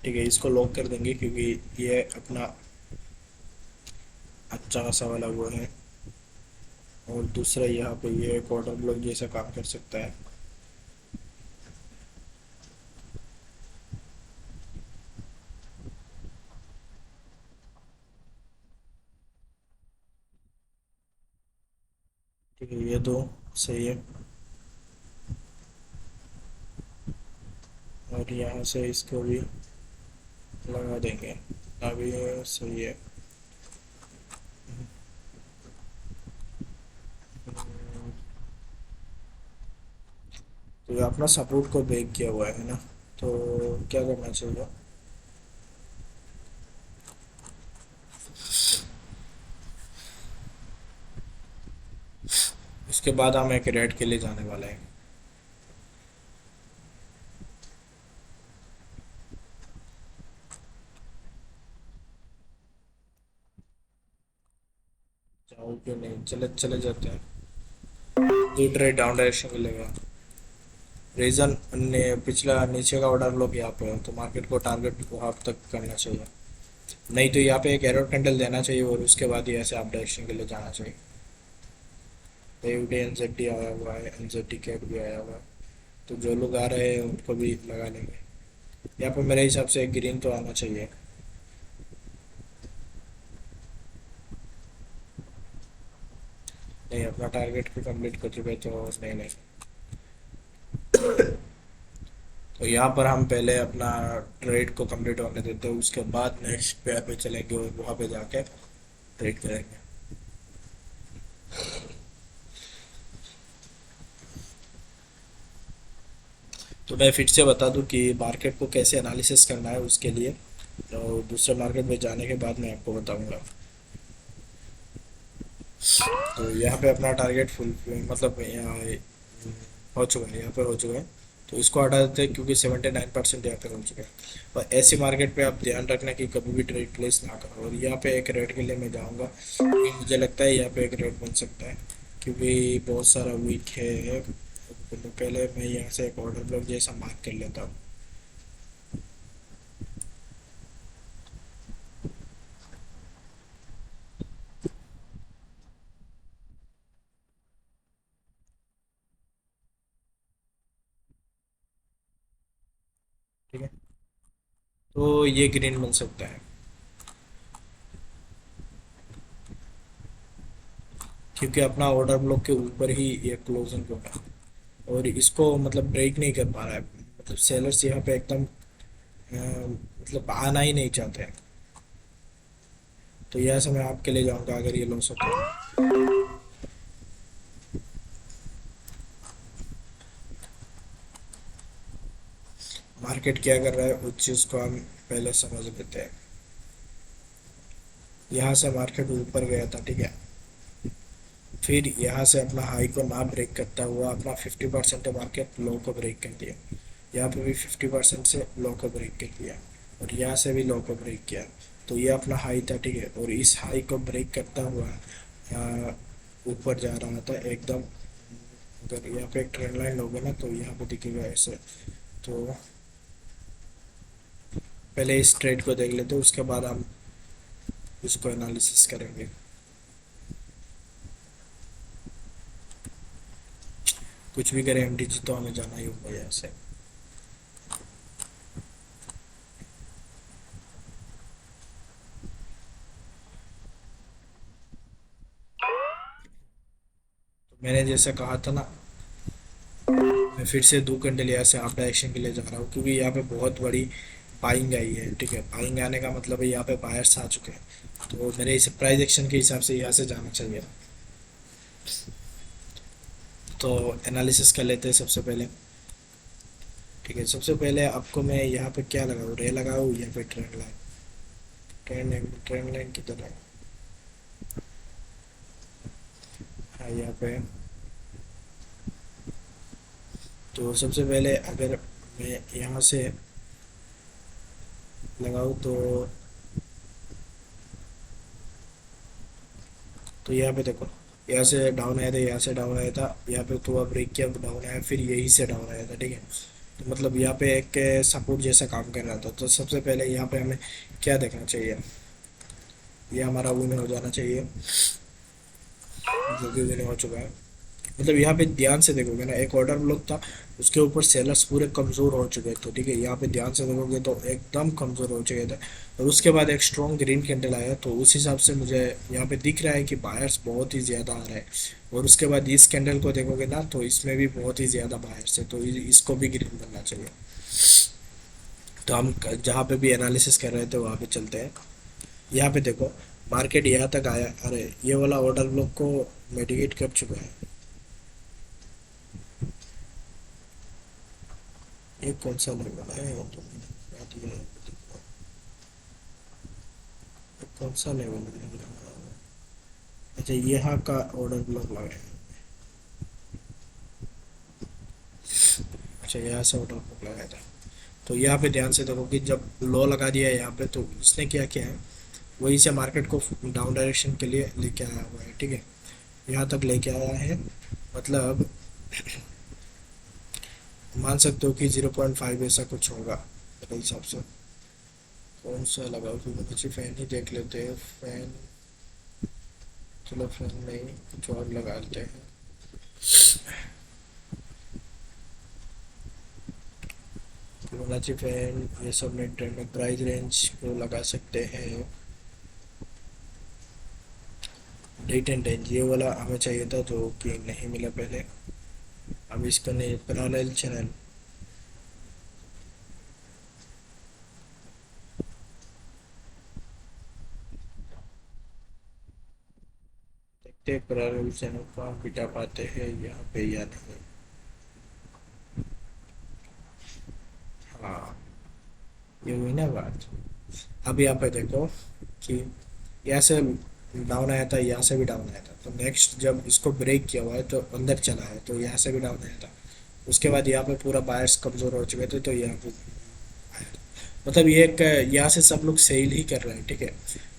ठीक है, इसको लॉक कर देंगे क्योंकि ये अपना अच्छा खासा वाला वो है। और दूसरा यहाँ पे ये क्वार्टर ब्लॉक जैसा काम कर सकता है। ठीक है, ये दो सही है। और यहाँ से इसको भी लगा देंगे, अभी ये सही है। तो ये अपना सपोर्ट को ब्रेक किया हुआ है ना, तो क्या करना चाहिए। इसके बाद हम एक रेड के लिए जाने वाले हैं। जाओ क्यों नहीं, चले चले जाते हैं। ये ट्रेड डाउन डायरेक्शन मिलेगा। रीजन ने पिछला नीचे का ऑर्डर ब्लॉक यहाँ पे है तो मार्केट को टारगेट वहाँ तक करना चाहिए। नहीं तो यहाँ पे एक एरो कैंडल देना चाहिए और उसके बाद यहाँ से अप डायरेक्शन के लिए जाना चाहिए। एवडी एनजेडी आया हुआ है, एनजेडी कैट भी आया हुआ है, तो जो लोग आ रहे हैं उनको भी लगा लेंगे। यहाँ पे मेरे हिसाब से एक ग्रीन तो आना चाहिए। नहीं, अपना टारगेट भी कंप्लीट कर चुके तो नहीं नहीं। तो यहाँ पर हम पहले अपना ट्रेड को कंप्लीट होने देते हैं, उसके बाद नेक्स्ट पेयर पे चलेंगे और वहाँ पे जाके ट्रेड करेंगे। तो मैं फिर से बता दूं कि मार्केट को कैसे एनालिसिस करना है उसके लिए, तो दूसरे मार्केट में जाने के बाद मैं आपको बताऊंगा। तो यहाँ पे अपना टारगेट फुल मतलब यहाँ हो चुका है, यहाँ पर हो चुका है। तो इसको हटा देते हैं क्योंकि 79% यहाँ पर हो चुका है। और ऐसी मार्केट पे आप ध्यान रखना कि कभी भी ट्रेड प्लेस ना करो। और यहाँ पे एक रेड के लिए मैं जाऊँगा क्योंकि मुझे लगता है यहाँ पे एक रेड बन सकता है क्योंकि बहुत सारा वीक है। तो पहले मैं यहाँ से एक ऑर्डर ब्लॉक जैसा मार्क कर लेता हूँ। ठीक है, तो ये ग्रीन बन सकता है क्योंकि अपना ऑर्डर ब्लॉक के ऊपर ही ये क्लोजिंग हो रहा है और इसको मतलब ब्रेक नहीं कर पा रहा है। मतलब सेलर्स यहाँ पे एकदम मतलब आना ही नहीं चाहते हैं। तो यह से मैं आपके लिए जाऊंगा अगर ये लॉस होता है। मार्केट क्या कर रहा है उस चीज़ को हम पहले समझ लेते हैं। यहाँ से मार्केट ऊपर गया था, ठीक है। फिर यहाँ से अपना हाई को ना ब्रेक करता हुआ अपना 50% मार्केट लो को ब्रेक कर दिया। यहाँ पे भी 50% से लो को ब्रेक कर दिया और यहाँ से भी लो को ब्रेक किया। तो ये अपना हाई था, ठीक है। और इस हाई को ब्रेक करता हुआ ऊपर जा रहा था एकदम। अगर यहाँ पे एक ट्रेंड लाइन लोगे ना तो यहाँ पे दिखेगा ऐसे। तो पहले इस ट्रेड को देख लेते हैं उसके बाद हम उसको एनालिसिस करेंगे। कुछ भी करें एमटीजी तो हमें जाना ही होगा यहाँ से। मैंने जैसा कहा था ना, मैं फिर से 2 घंटे यहाँ से आप डायरेक्शन के लिए जा रहा हूँ, क्योंकि यहाँ पे बहुत बड़ी बाइंग आई है। ठीक है, बाइंग आने का मतलब है यहाँ पे बायर्स आ चुके हैं, तो मेरे इस प्राइस एक्शन के हिसाब से यहाँ से जाना चाहिए। तो एनालिसिस कर लेते हैं सबसे पहले। ठीक है, सबसे पहले आपको मैं यहाँ पे क्या लगाऊँ, रे लगाऊँ या फिर ट्रेंड लाइन? ट्रेंड लाइन किधर है? हाँ, यहाँ पे। तो सबसे पहले अगर मैं यहाँ से लगाऊँ तो यहाँ पे देखो, यहाँ से डाउन आया था, यहाँ से डाउन आया था, यहाँ पे थोड़ा ब्रेक किया, डाउन आया, फिर यही से डाउन आया था। ठीक है, तो मतलब यहाँ पे एक सपोर्ट जैसा काम कर रहा था। तो सबसे पहले यहाँ पे हमें क्या देखना चाहिए, ये हमारा विन हो जाना चाहिए, जो कि विन हो चुका है। मतलब यहाँ पे ध्यान से देखोगे ना, एक ऑर्डर ब्लॉक था, उसके ऊपर सेलर्स पूरे कमज़ोर हो चुके थे। ठीक है, यहाँ पे ध्यान से देखोगे तो एकदम कमज़ोर हो चुके थे, और उसके बाद एक स्ट्रॉन्ग ग्रीन कैंडल आया, तो उस हिसाब से मुझे यहाँ पे दिख रहा है कि बायर्स बहुत ही ज़्यादा आ रहे हैं। और उसके बाद इस कैंडल को देखोगे ना, तो इसमें भी बहुत ही ज़्यादा बायर्स है, तो इसको भी ग्रीन बनना चाहिए। तो हम जहाँ पे भी एनालिसिस कर रहे थे वहाँ पे चलते हैं। यहाँ पे देखो, मार्केट यहाँ तक आया, अरे ये वाला ऑर्डर ब्लॉक को मिटिगेट कर चुका है। ये कौन सा लेवल है, ये तो मैंने बता दिया है। ये कौन सा लेवल है? अच्छा, यहाँ का ऑर्डर ब्लॉक लगा है। अच्छा, यहाँ से ऑर्डर ब्लॉक लगाया था। तो यहाँ पे ध्यान से देखो कि जब लो लगा दिया है यहाँ पे, तो उसने क्या किया है, वहीं से मार्केट को डाउन डायरेक्शन के लिए लेके आया हुआ है। ठीक है, यहाँ तक लेके आया है, मतलब मान सकते हो कि 0.5 ऐसा कुछ होगा मेरे हिसाब से। कौन सा लगाओ, फिबोनाची फैन ही देख लेते हैं। फैन, चलो फैन नहीं, कुछ और लगा लेते हैं। फिबोनाची फैन, ये सब मिड ट्रेंड में प्राइस रेंज को लगा सकते हैं। डेट एंड रेंज ये वाला हमें चाहिए था, जो कि नहीं मिला पहले। अब इसका नहीं, पैरेलल चैनल देखते हैं, पैरेलल चैनल को हम बिठा पाते हैं यहाँ पे या नहीं। हाँ, ये हुई ना बात। अब यहाँ पे देखो कि यहाँ से डाउन आया था, यहाँ से भी डाउन आया था, तो नेक्स्ट जब इसको ब्रेक किया हुआ है तो अंदर चला है, तो यहाँ से भी डाउन आया था। उसके बाद यहाँ पे पूरा बायर्स कमजोर हो चुके थे, तो यहाँ पे आया था। मतलब ये एक, यहाँ से सब लोग सेल ही कर रहे हैं। ठीक है,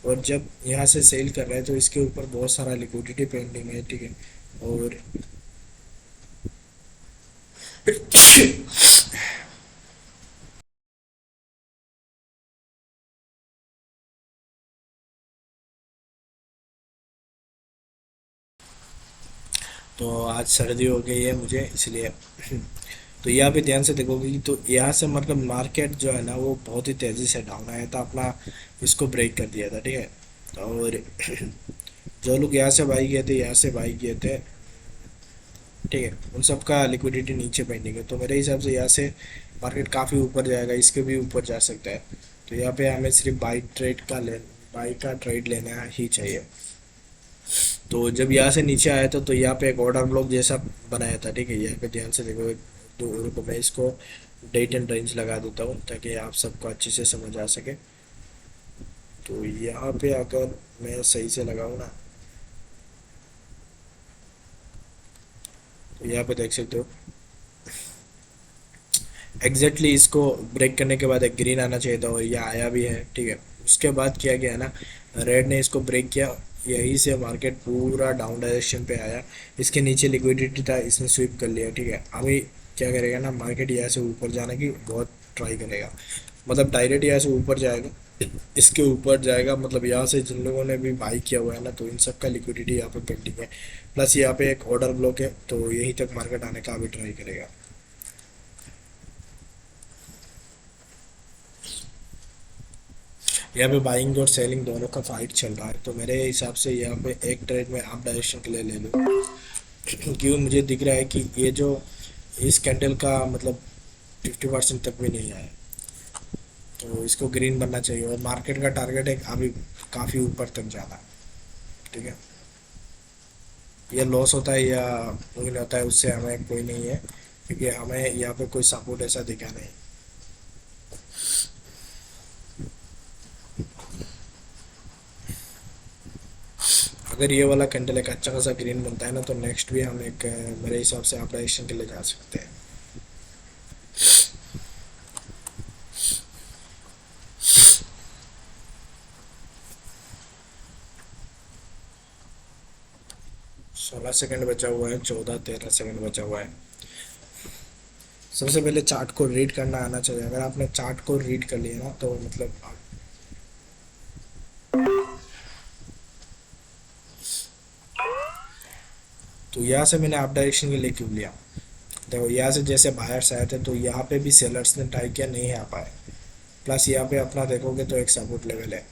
और जब यहाँ से सेल कर रहे हैं तो इसके ऊपर बहुत सारा लिक्विडिटी पेंडिंग है। ठीक है, और तो आज सर्दी हो गई है मुझे, इसलिए तो यहाँ पे ध्यान से देखोगे तो यहाँ से मतलब मार्केट जो है ना, वो बहुत ही तेज़ी से डाउन आया था, अपना इसको ब्रेक कर दिया था। ठीक है, और जो लोग यहाँ से बाई किए थे, यहाँ से बाई किए थे, ठीक है, उन सब का लिक्विडिटी नीचे पेंडिंग है। तो मेरे हिसाब से यहाँ से मार्केट काफ़ी ऊपर जाएगा, इसके भी ऊपर जा सकता है। तो यहाँ पे हमें सिर्फ बाई का ट्रेड लेना ही चाहिए। तो जब यहाँ से नीचे आया था, तो यहाँ पे एक ऑर्डर ब्लॉक जैसा बनाया था। ठीक है, यहाँ पे ध्यान से देखो, दो रुको, मैं इसको डेट एंड रेंज लगा देता हूँ ताकि आप सबको अच्छे से समझ आ सके। तो यहाँ पे अगर मैं सही से लगाऊँ ना, तो यहाँ पे देख सकते हो एग्जैक्टली इसको ब्रेक करने के बाद एक ग्रीन आना चाहिए था, और ये आया भी है। ठीक है, उसके बाद किया गया ना, रेड ने इसको ब्रेक किया, यहीं से मार्केट पूरा डाउन डायरेक्शन पे आया। इसके नीचे लिक्विडिटी था, इसने स्वीप कर लिया। ठीक है, अभी क्या करेगा ना, मार्केट यहाँ से ऊपर जाने की बहुत ट्राई करेगा, मतलब डायरेक्ट यहाँ से ऊपर जाएगा, इसके ऊपर जाएगा। मतलब यहाँ से जिन लोगों ने भी बाई किया हुआ है ना, तो इन सब का लिक्विडिटी यहाँ पे पेंडिंग है, प्लस यहाँ पे एक ऑर्डर ब्लॉक है, तो यहीं तक मार्केट आने का अभी ट्राई करेगा। यहाँ पे बाइंग और सेलिंग दोनों का फाइट चल रहा है, तो मेरे हिसाब से यहाँ पे एक ट्रेड में आप डायरेक्शन के लिए ले लो। क्यों मुझे दिख रहा है कि ये जो इस कैंडल का मतलब 50% तक भी नहीं आया, तो इसको ग्रीन बनना चाहिए और मार्केट का टारगेट है अभी काफ़ी ऊपर तक जाना। ठीक है, ये लॉस होता है या विन होता है उससे हमें कोई नहीं है, क्योंकि हमें यहाँ पे कोई सपोर्ट ऐसा दिखा नहीं। अगर ये वाला कैंडल एक अच्छा खासा ग्रीन बनता है ना, तो नेक्स्ट भी हम एक मेरे हिसाब से आप डायरेक्शन के लिए जा सकते हैं। सोलह सेकंड बचा हुआ है, 14-13 सेकंड बचा हुआ है। सबसे पहले चार्ट को रीड करना आना चाहिए। अगर आपने चार्ट को रीड कर लिया ना, तो मतलब तो यहाँ से मैंने अप डायरेक्शन के लिए क्यों लिया, देखो यहाँ से जैसे बायर्स आए थे तो यहाँ पे भी सेलर्स ने ट्राई किया, नहीं आ पाए। प्लस यहाँ पे अपना देखोगे तो एक सपोर्ट लेवल है,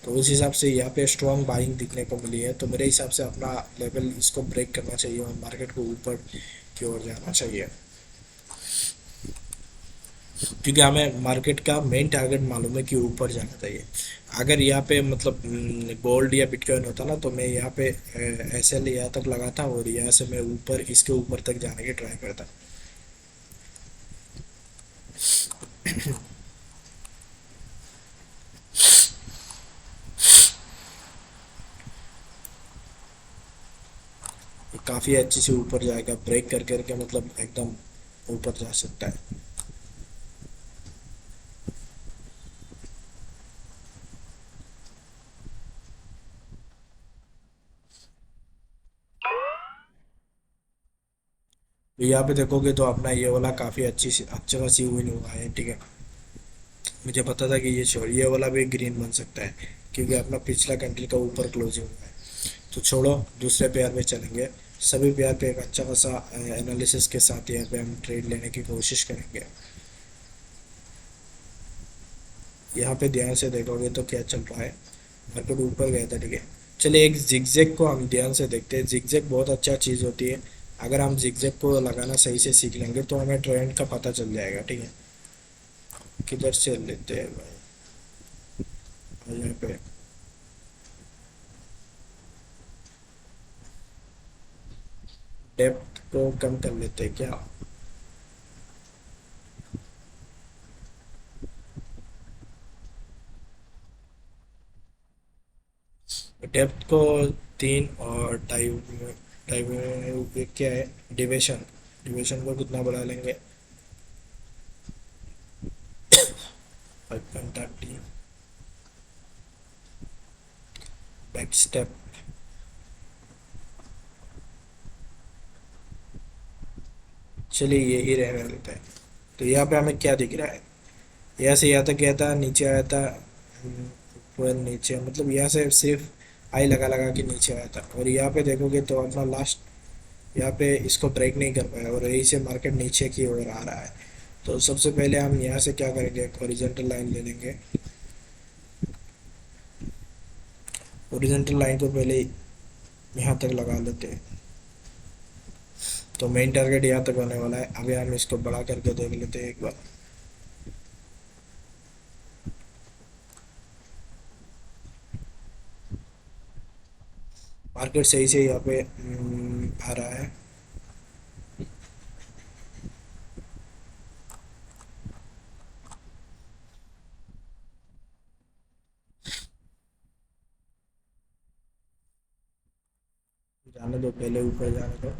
तो उस हिसाब से यहाँ पे स्ट्रॉन्ग बाइंग दिखने को मिली है। तो मेरे हिसाब से अपना लेवल इसको ब्रेक करना चाहिए और मार्केट को ऊपर की ओर जाना चाहिए, क्योंकि हमें मार्केट का मेन टारगेट मालूम है कि ऊपर जाना चाहिए। अगर यहाँ पे मतलब गोल्ड या बिटकॉइन होता ना, तो मैं यहाँ पे ऐसे यहाँ तक लगा था और यहाँ से मैं ऊपर इसके ऊपर तक जाने की ट्राई करता। ये काफ़ी अच्छी से ऊपर जाएगा, ब्रेक कर करके मतलब एकदम ऊपर जा सकता है। तो यहाँ पे देखोगे तो अपना ये वाला काफ़ी अच्छी सी अच्छा खासी विन हुआ है। ठीक है, मुझे पता था कि ये वाला भी ग्रीन बन सकता है, क्योंकि अपना पिछला कैंडल का ऊपर क्लोजिंग हुआ है। तो छोड़ो, दूसरे पेयर पे चलेंगे। सभी पेयर पे एक अच्छा खासा एनालिसिस के साथ यहाँ पे हम ट्रेड लेने की कोशिश करेंगे। यहाँ पे ध्यान से देखोगे तो क्या चल रहा है, मार्केट ऊपर गया था। ठीक है, चलिए एक जिगजैग को हम ध्यान से देखते हैं। जिगजैग बहुत अच्छा चीज़ होती है। अगर हम जिगजैग को लगाना सही से सीख लेंगे तो हमें ट्रेंड का पता चल जाएगा। ठीक है, किधर से लेते हैं भाई, यहाँ पे डेप्थ को कम कर लेते हैं क्या। डेप्थ को 3 और 2.5 क्या है, डिवेशन, डिवेशन को कितना बढ़ा लेंगे, 5.30। बैक स्टेप, चलिए यही रहने देते हैं। तो यहाँ पे हमें क्या दिख रहा है, यहाँ से यहाँ तक गया था, नीचे आया था, ऊपर नीचे, मतलब यहाँ से सिर्फ आई लगा लगा के नीचे आया था। और यहाँ पे देखोगे तो अपना लास्ट यहाँ पे इसको ब्रेक नहीं कर पाया और यही से मार्केट नीचे की ओर आ रहा है। तो सबसे पहले हम यहाँ से क्या करेंगे, एक हॉरिजॉन्टल लाइन ले लेंगे। हॉरिजॉन्टल लाइन को पहले यहाँ तक लगा लेते हैं। तो मेन टारगेट यहाँ तक होने वाला है। अभी हम इसको बड़ा करके देख लेते हैं एक बार। मार्केट सही से यहाँ पे आ रहा है। जाने दो, पहले ऊपर जाने दो।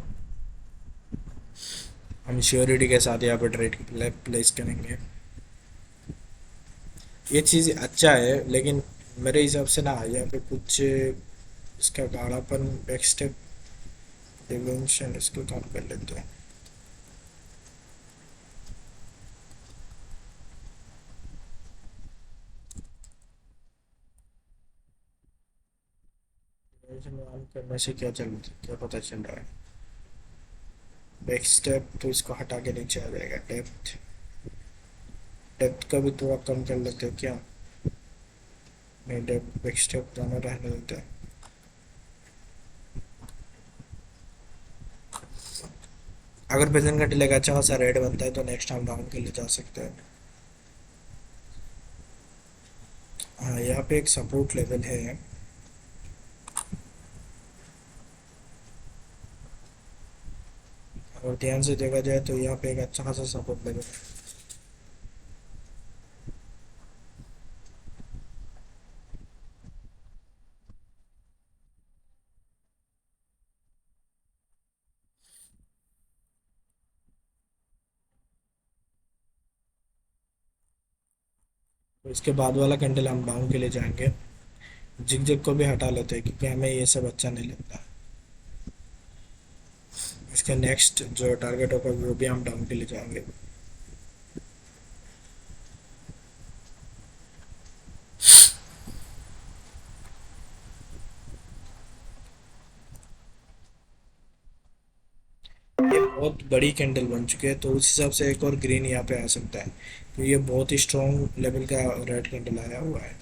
हम श्योरिटी के साथ यहाँ पे ट्रेड प्लेस करेंगे। ये चीज़ अच्छा है, लेकिन मेरे हिसाब से ना यहाँ पे कुछ इसका गाढ़ापन, बैक स्टेप, डिमेंशन, इसको कम कर लेते हैं। डिमेंशन ऑन करने से क्या पता चल रहा है, बैक स्टेप तो इसको हटा के नीचे आ जाएगा। डेप्थ, डेप्थ का भी थोड़ा कम कर लेते हैं क्या, नहीं डेप्थ बैक स्टेप दोनों रहने देते हैं। अगर प्रेजेंट का डिले का अच्छा खासा रेट बनता है तो नेक्स्ट हम डाउन के लिए जा सकते हैं। हाँ, यहाँ पे एक सपोर्ट लेवल है। और ध्यान से देखा जाए तो यहाँ पे एक अच्छा खासा सपोर्ट लेवल है। तो इसके बाद वाला कैंडल हम डाउन के लिए जाएंगे। जिग जिग को भी हटा लेते हैं क्योंकि हमें ये सब अच्छा नहीं लगता। इसके नेक्स्ट जो टारगेट होगा वो भी हम डाउन के लिए जाएंगे। ये बहुत बड़ी कैंडल बन चुकी है तो उस हिसाब से एक और ग्रीन यहाँ पे आ सकता है। तो ये बहुत ही स्ट्रॉन्ग लेवल का रेड कैंडल आया हुआ है।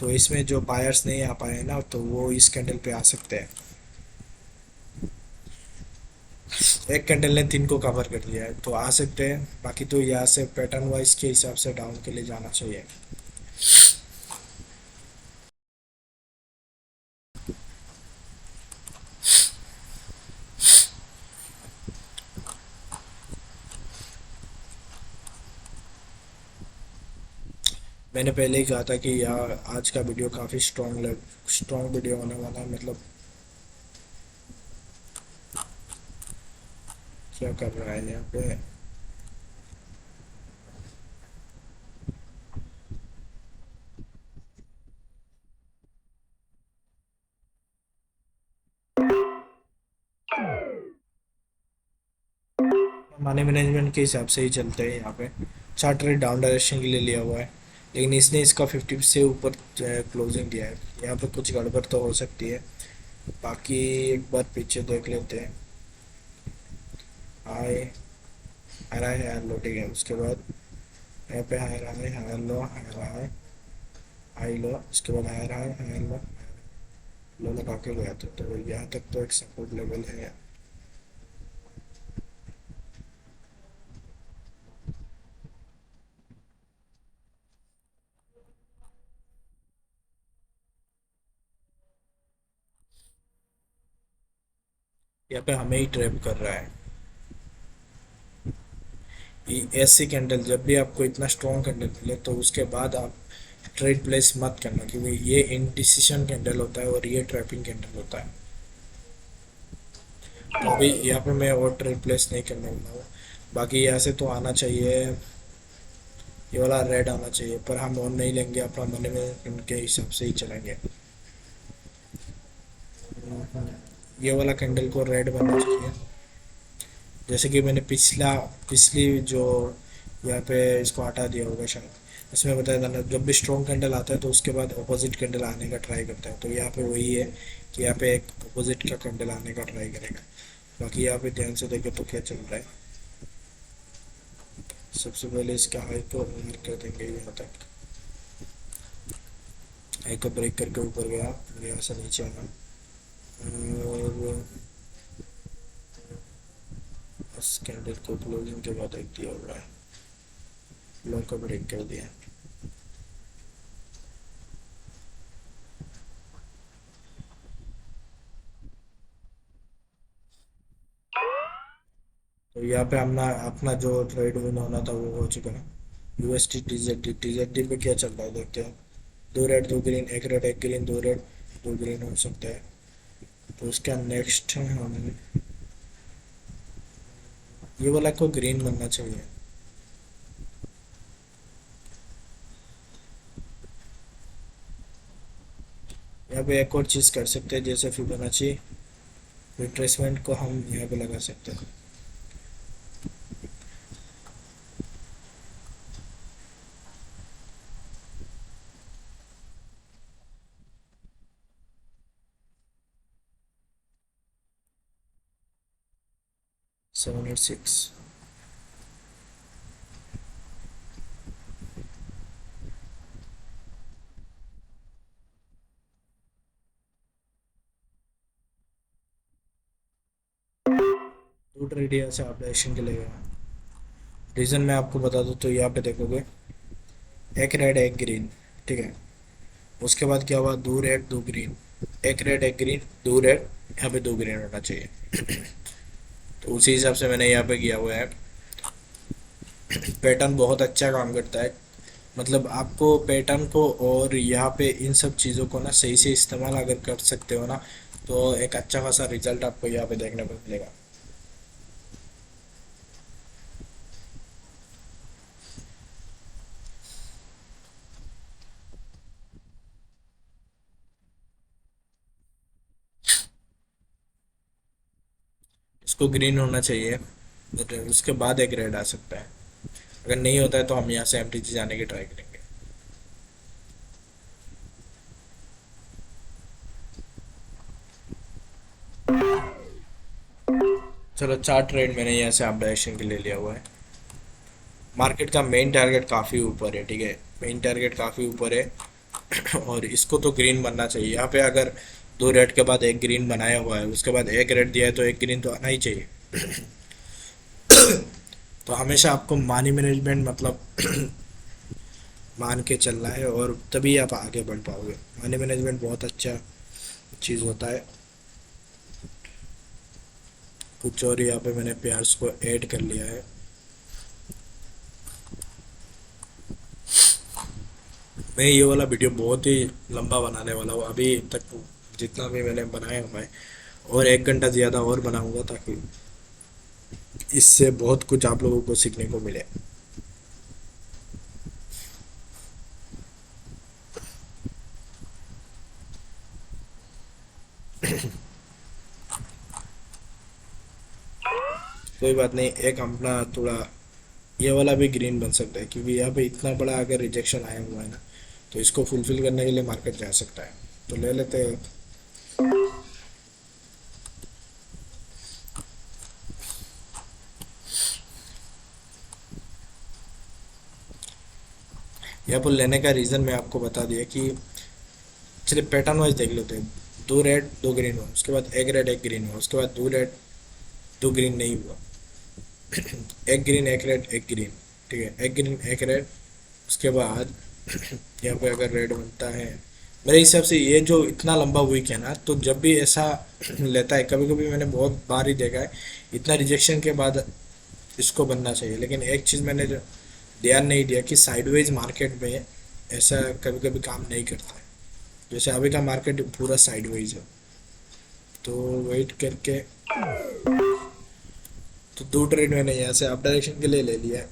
तो इसमें जो बायर्स नहीं आ पाए ना तो वो इस कैंडल पे आ सकते हैं। एक कैंडल ने 3 को कवर कर लिया है तो आ सकते हैं। बाकी तो यहाँ से पैटर्न वाइज के हिसाब से डाउन के लिए जाना चाहिए। मैंने पहले ही कहा था कि यार आज का वीडियो काफ़ी स्ट्रॉन्ग वीडियो होने वाला है। मतलब क्या कर रहा है यहाँ पे। मनी मैनेजमेंट के हिसाब से ही चलते हैं यहाँ पे। चार्ट रेट डाउन डायरेक्शन के लिए लिया हुआ है लेकिन इसने इसका 50 से ऊपर क्लोजिंग दिया है। यहाँ पे कुछ गड़बड़ तो हो सकती है। बाकी एक बार पीछे देख लेते हैं। हाई आ रहा है लो, ठीक है। उसके बाद यहाँ पे हाई रहा है, हाई लो, हाई रहा है, हाई लो, उसके बाद हाई रहा है, हाई लो, लो लगा के गया था। तो यहाँ तक तो एक सपोर्ट लेवल है। यहाँ पे हमें ही ट्रैप कर रहा है। ऐसी कैंडल जब भी आपको इतना स्ट्रॉन्ग कैंडल मिले तो उसके बाद आप ट्रेड प्लेस मत करना क्योंकि ये इनडिसीजन कैंडल होता है और ये ट्रैपिंग कैंडल होता है। तो अभी यहाँ पे मैं और ट्रेड प्लेस नहीं करने वाला हूँ। बाकी यहाँ से तो आना चाहिए, ये वाला रेड आना चाहिए पर हम और नहीं लेंगे। अपना मनी में इनके हिसाब से ही चलेंगे। ये वाला कैंडल को रेड बनना चाहिए। जैसे कि मैंने पिछली जो यहाँ पे इसको हटा दिया होगा शायद, इसमें बताया था ना जब भी स्ट्रॉन्ग कैंडल आता है तो उसके बाद अपोजिट कैंडल आने का ट्राई करता है। तो यहाँ पे वही है कि यहाँ पे एक अपोजिट का कैंडल आने का ट्राई करेगा। बाकी यहाँ पे ध्यान से देखे तो क्या चल रहा है। सबसे पहले इसका हाई को मार्क कर देंगे यहाँ तक। हाई को ब्रेक करके ऊपर गया, यहाँ से नीचे आना और इस कैंडल को क्लोजिंग के बाद एक दिया हुआ है, लो को ब्रेक कर दिया। तो यहाँ पे अपना अपना जो ट्रेड विन होना था वो हो चुका है। यूएसटी टीजेडी, टीजेडी पे क्या चल रहा है देखते हैं। दो रेड दो ग्रीन, एक रेड एक ग्रीन, दो रेड दो ग्रीन हो सकता है। तो उसका नेक्स्ट हम ये वाला को ग्रीन बनना चाहिए। यहाँ पे एक और चीज़ कर सकते हैं जैसे फिबोनाची रिट्रेसमेंट को हम यहाँ पे लगा सकते हैं। 786। दो ट्रेड यहाँ से आप डायरेक्शन के लिए गया। रीज़न मैं आपको बता दूँ तो यहाँ पे देखोगे एक रेड एक ग्रीन, ठीक है। उसके बाद क्या हुआ, दो रेड दो ग्रीन, एक रेड एक ग्रीन, दो रेड, यहाँ पे दो ग्रीन होना चाहिए। तो उसी हिसाब से मैंने यहाँ पे किया हुआ है। पैटर्न बहुत अच्छा काम करता है, मतलब आपको पैटर्न को और यहाँ पे इन सब चीज़ों को ना सही से इस्तेमाल अगर कर सकते हो ना, तो एक अच्छा खासा रिजल्ट आपको यहाँ पे देखने को मिलेगा। इसको ग्रीन होना चाहिए, बट उसके बाद एक रेड आ सकता है। अगर नहीं होता है तो हम यहाँ से एमटीजी जाने की ट्राई करेंगे। चलो, चार ट्रेड मैंने यहाँ से आप डायरेक्शन के लिए लिया हुआ है। मार्केट का मेन टारगेट काफ़ी ऊपर है, ठीक है, मेन टारगेट काफ़ी ऊपर है। और इसको तो ग्रीन बनना चाहिए यहाँ पे। अगर दो रेड के बाद एक ग्रीन बनाया हुआ है, उसके बाद एक रेड दिया है, तो एक ग्रीन तो आना ही चाहिए। तो हमेशा आपको मनी मैनेजमेंट मतलब मान के चलना है, और तभी आप आगे बढ़ पाओगे। मनी मैनेजमेंट बहुत अच्छा चीज़ होता है। कुछ और यहाँ पे मैंने पेयर्स को ऐड कर लिया है। मैं ये वाला वीडियो बहुत ही लंबा बनाने वाला हूँ अभी तक, जितना भी मैंने बनाया हुआ है, और एक घंटा ज़्यादा और बनाऊंगा, ताकि इससे बहुत कुछ आप लोगों को सीखने को मिले। कोई बात नहीं, एक अपना थोड़ा ये वाला भी ग्रीन बन सकता है, क्योंकि यहाँ पे इतना बड़ा अगर रिजेक्शन आया हुआ है ना, तो इसको फुलफिल करने के लिए मार्केट जा सकता है। तो ले लेते हैं। यहाँ पर लेने का रीज़न मैं आपको बता दिया कि चलिए पैटर्न वाइज देख लेते हैं। दो रेड दो ग्रीन हुआ, उसके बाद एक रेड एक ग्रीन हुआ, उसके बाद दो रेड दो ग्रीन नहीं हुआ, एक ग्रीन एक रेड एक ग्रीन, ठीक है, एक ग्रीन एक रेड। उसके बाद यहाँ पे अगर रेड बनता है, मेरे हिसाब से ये जो इतना लंबा वीक है ना, तो जब भी ऐसा लेता है, कभी कभी मैंने बहुत बार ही देखा है, इतना रिजेक्शन के बाद इसको बनना चाहिए। लेकिन एक चीज़ मैंने जो ध्यान नहीं दिया कि साइडवेज मार्केट में ऐसा कभी कभी काम नहीं करता है। जैसे अभी का मार्केट पूरा साइडवेज है, तो वेट करके, तो दो ट्रेड मैंने यहाँ से अप डायरेक्शन के लिए ले लिया है।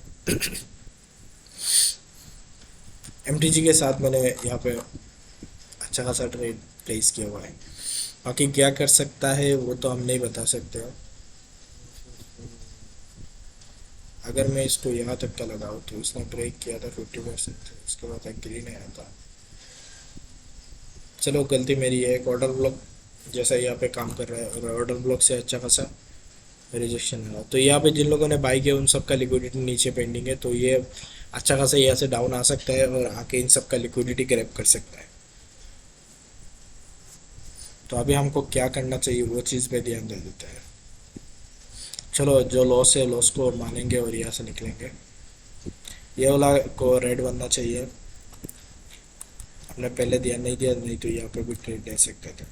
एमटीजी के साथ मैंने यहाँ पे अच्छा खासा ट्रेड प्लेस किया हुआ है। बाकी क्या कर सकता है वो तो हम नहीं बता सकते हो। अगर मैं इसको यहाँ तक का लगाऊँ, तो इसने ब्रेक किया था 50%, उसके बाद एक ग्रीन आया था। चलो, गलती मेरी है, एक ऑर्डर ब्लॉक जैसा यहाँ पे काम कर रहा है, और ऑर्डर ब्लॉक से अच्छा खासा रिजेक्शन है। तो यहाँ पे जिन लोगों ने बाई किया उन सब का लिक्विडिटी नीचे पेंडिंग है, तो ये अच्छा खासा यहाँ से डाउन आ सकता है, और आके इन सब का लिक्विडिटी ग्रैब कर सकता है। तो अभी हमको क्या करना चाहिए वो चीज़ पे ध्यान दे देते हैं। चलो, जो लॉस है लॉस को मानेंगे और यहाँ से निकलेंगे। ये वाला को रेड बनना चाहिए, हमने पहले ध्यान नहीं दिया, नहीं तो यहाँ पे भी ट्रेड ले सकते थे।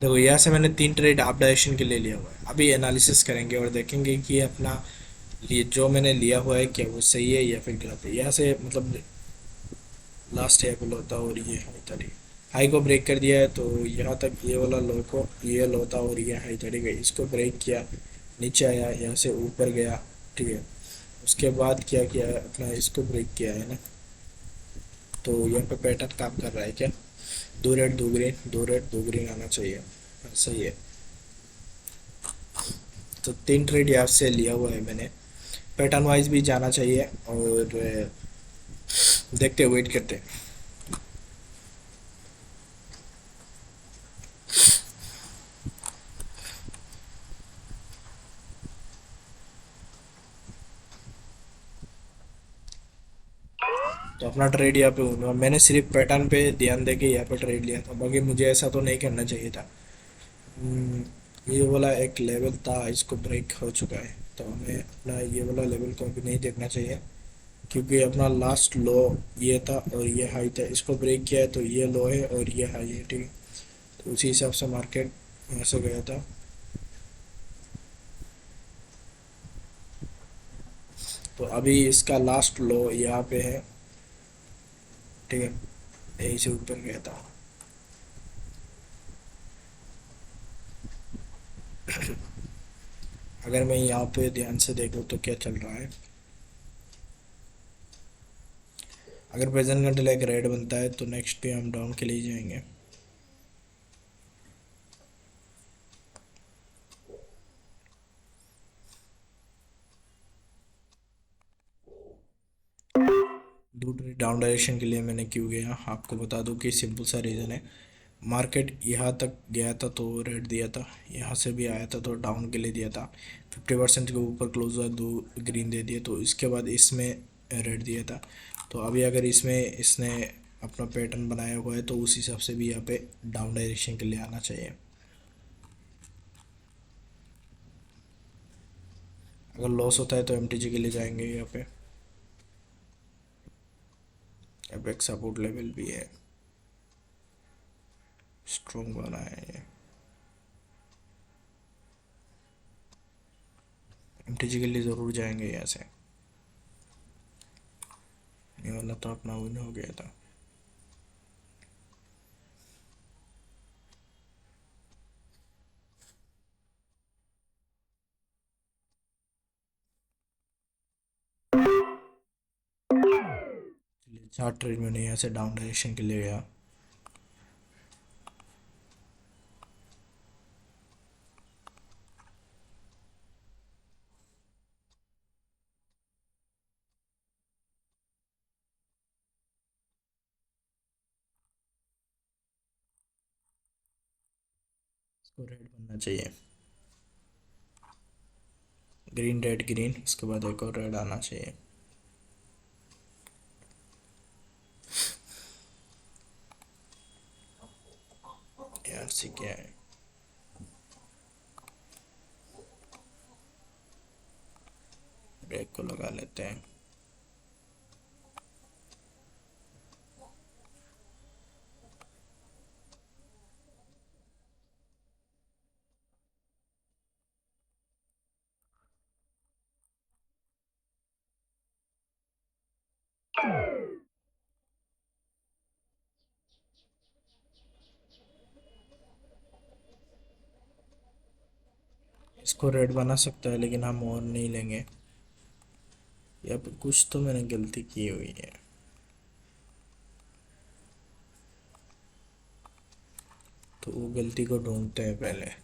देखो, यहाँ से मैंने तीन ट्रेड आप डायरेक्शन के लिए लिया हुआ है। अभी एनालिसिस करेंगे और देखेंगे कि अपना लिए जो मैंने लिया हुआ है क्या वो सही है या फिर गलत है। यहाँ से मतलब लास्ट है लो था, और ये हाई तड़ी हाई को ब्रेक कर दिया है, तो यहाँ तक ये वाला लो को ये लो था, और ये हाई तड़ी गई, इसको ब्रेक किया, नीचे आया, यहाँ से ऊपर गया, ठीक है। उसके बाद क्या किया है, अपना इसको ब्रेक किया है ना, तो यहाँ पे पैटर्न काम कर रहा है क्या, दो रेड दो ग्रीन, दो रेड दो ग्रीन आना चाहिए। सही है। तो तीन ट्रेड यहाँ से लिया हुआ है मैंने। पैटर्न वाइज भी जाना चाहिए, और देखते वेट करते हैं। तो अपना ट्रेड यहाँ पे हुआ, मैंने सिर्फ पैटर्न पे ध्यान दे के यहाँ पे ट्रेड लिया था, बाकी मुझे ऐसा तो नहीं करना चाहिए था। हम्म, ये वाला एक लेवल था, इसको ब्रेक हो चुका है, तो हमें अपना ये वाला लेवल को अभी नहीं देखना चाहिए, क्योंकि अपना लास्ट लो ये था और ये हाई था, इसको ब्रेक किया है तो ये लो है और ये हाई है, ठीक है। तो उसी हिसाब से मार्केट यहाँ से गया था। तो अभी इसका लास्ट लो यहाँ पे है, ठीक है, यहीं से ऊपर गया था। अगर मैं यहाँ पे ध्यान से देखूँ तो क्या चल रहा है, अगर प्रेजेंट घंटे एक रेड बनता है तो नेक्स्ट पे हम डाउन के लिए जाएंगे। दूसरी डाउन डायरेक्शन के लिए मैंने क्यों गया आपको बता दूं कि सिंपल सा रीज़न है। मार्केट यहाँ तक गया था तो रेड दिया था, यहाँ से भी आया था तो डाउन के लिए दिया था, 50% के ऊपर क्लोज हुआ, दो ग्रीन दे दिए, तो इसके बाद इसमें रेड दिया था। तो अभी अगर इसमें इसने अपना पैटर्न बनाया हुआ है तो उस हिसाब से भी यहाँ पे डाउन डायरेक्शन के लिए आना चाहिए। अगर लॉस होता है तो एमटीजी के लिए जाएंगे यहाँ पे। अब एक सपोर्ट लेवल भी है, स्ट्रॉन्ग वाला है ये, एमटीजी के लिए ज़रूर जाएंगे यहाँ से। ये वाला तो अपना विन हो गया था। चलिए, चार ट्रेड मैंने यहाँ से डाउन डायरेक्शन के लिए गया। इसको रेड बनना चाहिए, ग्रीन रेड ग्रीन, उसके बाद एक और रेड आना चाहिए। यार सी क्या है, ब्रेक को लगा लेते हैं। इसको रेड बना सकता है लेकिन हम और नहीं लेंगे, या फिर कुछ तो मैंने गलती की हुई है। तो वो गलती को ढूंढते हैं पहले।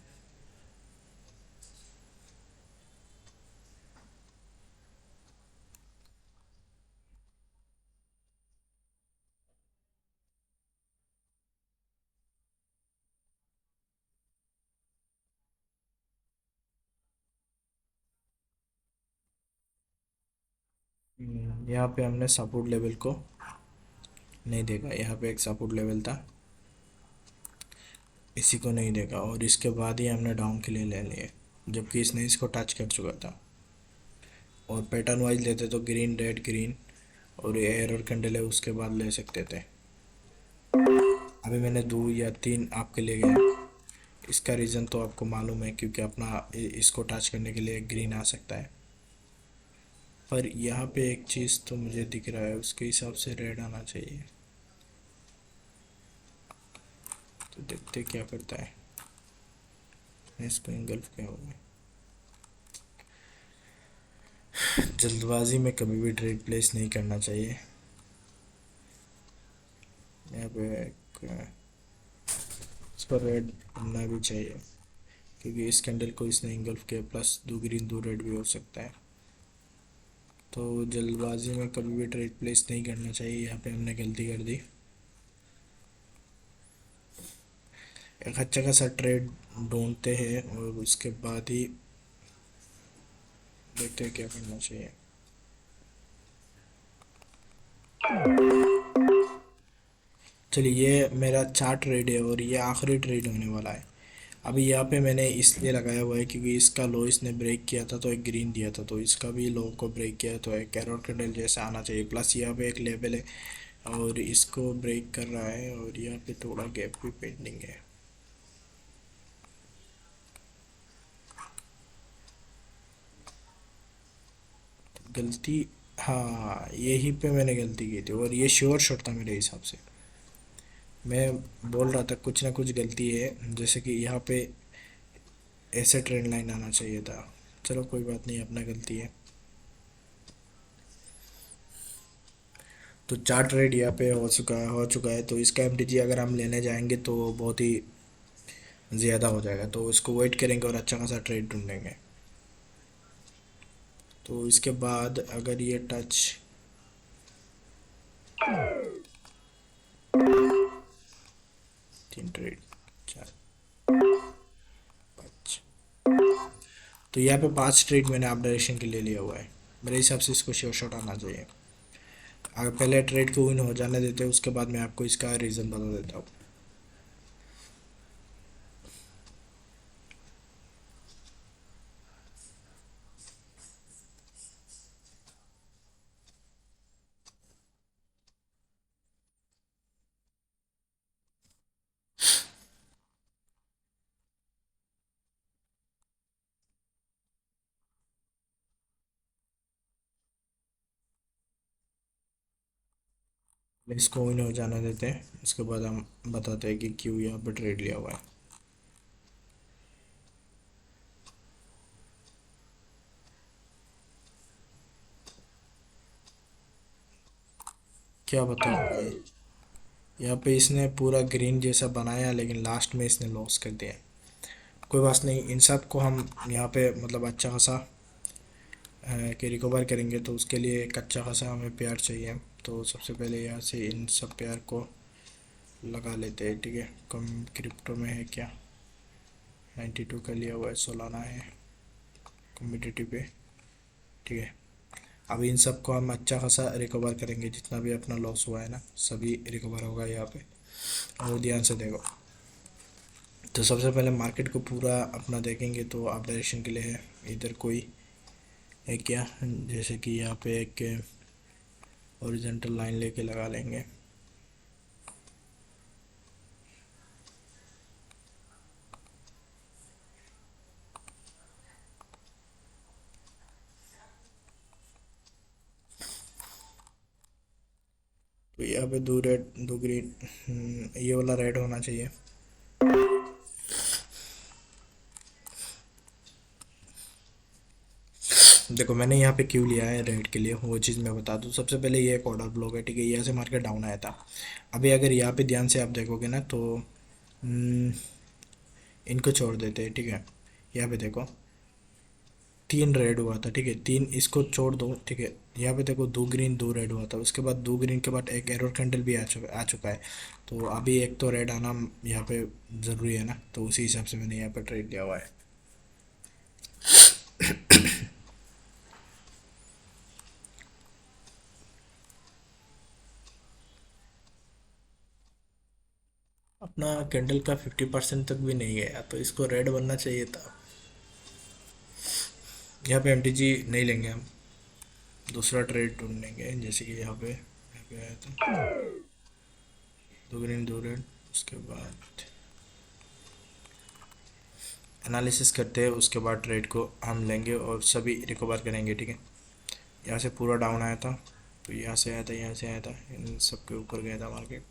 यहाँ पे हमने सपोर्ट लेवल को नहीं देखा, यहाँ पे एक सपोर्ट लेवल था, इसी को नहीं देखा और इसके बाद ही हमने डाउन के लिए ले लिए, जबकि इसने इसको टच कर चुका था। और पैटर्न वाइज लेते तो ग्रीन रेड ग्रीन और ये एरर कैंडल है उसके बाद ले सकते थे। अभी मैंने दो या तीन आपके लिए गया, इसका रीज़न तो आपको मालूम है, क्योंकि अपना इसको टच करने के लिए ग्रीन आ सकता है। पर यहाँ पे एक चीज़ तो मुझे दिख रहा है, उसके हिसाब से रेड आना चाहिए, तो देखते क्या करता है। इसको इंगल्फ क्या होगा, जल्दबाजी में कभी भी ट्रेड प्लेस नहीं करना चाहिए। यहाँ पे इसको रेड बनना भी चाहिए, क्योंकि इस कैंडल को इसने इंगल्फ किया, प्लस दो ग्रीन दो रेड भी हो सकता है। तो जल्दबाजी में कभी भी ट्रेड प्लेस नहीं करना चाहिए, यहाँ पे हमने गलती कर दी। एक अच्छा खासा ट्रेड ढूंढते हैं और उसके बाद ही देखते हैं क्या करना चाहिए। चलिए, ये मेरा चार ट्रेड है और ये आखिरी ट्रेड होने वाला है। अभी यहाँ पे मैंने इसलिए लगाया हुआ है क्योंकि इसका लो इसने ब्रेक किया था तो एक ग्रीन दिया था, तो इसका भी लो को ब्रेक किया तो एक कैरोट कैंडल जैसा आना चाहिए। प्लस यहाँ पे एक लेवल है और इसको ब्रेक कर रहा है और यहाँ पे थोड़ा गैप भी पेंडिंग है। गलती, हाँ यही पे मैंने गलती की थी और ये श्योर शॉट था मेरे हिसाब से। मैं बोल रहा था कुछ ना कुछ गलती है, जैसे कि यहाँ पे ऐसे ट्रेंड लाइन आना चाहिए था। चलो कोई बात नहीं, अपना गलती है। तो चार ट्रेड यहाँ पे हो चुका है तो इसका एमटीजी अगर हम लेने जाएंगे तो बहुत ही ज़्यादा हो जाएगा, तो इसको वेट करेंगे और अच्छा खासा ट्रेड ढूंढेंगे। तो इसके बाद अगर ये टच, तीन ट्रेड, चार, पाँच, तो यहाँ पे पांच ट्रेड मैंने आप डायरेक्शन के लिए लिया हुआ है। मेरे हिसाब से इसको श्योर शॉट आना चाहिए। अगर पहले ट्रेड को विन हो जाने देते हैं उसके बाद मैं आपको इसका रीज़न बता देता हूँ। इसको विन हो जाने देते हैं, उसके बाद हम बताते हैं कि क्यों यहाँ पर ट्रेड लिया हुआ है। क्या बताऊँ भाई, यहाँ पे इसने पूरा ग्रीन जैसा बनाया लेकिन लास्ट में इसने लॉस कर दिया। कोई बात नहीं, इन सब को हम यहाँ पे मतलब अच्छा खासा कि रिकवर करेंगे तो उसके लिए एक अच्छा खासा हमें पेयर चाहिए। तो सबसे पहले यहाँ से इन सब पेयर को लगा लेते हैं, ठीक है। कम क्रिप्टो में है क्या, 92 का लिया हुआ है, सोलाना है कम्पिटिटिव पे, ठीक है। अब इन सब को हम अच्छा खासा रिकवर करेंगे, जितना भी अपना लॉस हुआ है ना सभी रिकवर होगा यहाँ पे। और ध्यान से देखो, तो सबसे पहले मार्केट को पूरा अपना देखेंगे तो आप डायरेक्शन के लिए है इधर कोई है क्या, जैसे कि यहाँ पे एक ओरिजेंटल लाइन लेके लगा लेंगे। तो यहाँ पे दो रेड दो ग्रीन, ये वाला रेड होना चाहिए। देखो मैंने यहाँ पे क्यों लिया है रेड के लिए, वो चीज़ मैं बता दूँ। सबसे पहले ये एक ऑर्डर ब्लॉक है, ठीक है, यहाँ से मार्केट डाउन आया था। अभी अगर यहाँ पे ध्यान से आप देखोगे ना तो हम्म, इनको छोड़ देते हैं, ठीक है। यहाँ पे देखो तीन रेड हुआ था, ठीक है, तीन इसको छोड़ दो, ठीक है। यहाँ पे देखो दो ग्रीन दो रेड हुआ था, उसके बाद दो ग्रीन के बाद एक एरो कैंडल भी आ चुका है। तो अभी एक तो रेड आना यहाँ पे ज़रूरी है ना, तो उसी हिसाब से मैंने यहाँ पे ट्रेड लिया हुआ है। अपना कैंडल का 50% तक भी नहीं गया तो इसको रेड बनना चाहिए था। यहाँ पे एमटीजी नहीं लेंगे हम, दूसरा ट्रेड ढूंढेंगे। जैसे कि यहाँ पे आया था दो ग्रीन दो रेड, उसके बाद एनालिसिस करते हैं, उसके बाद ट्रेड को हम लेंगे और सभी रिकवर करेंगे, ठीक है। यहाँ से पूरा डाउन आया था, तो यहाँ से आया था, यहाँ से आया था, इन सब के ऊपर गया था मार्केट,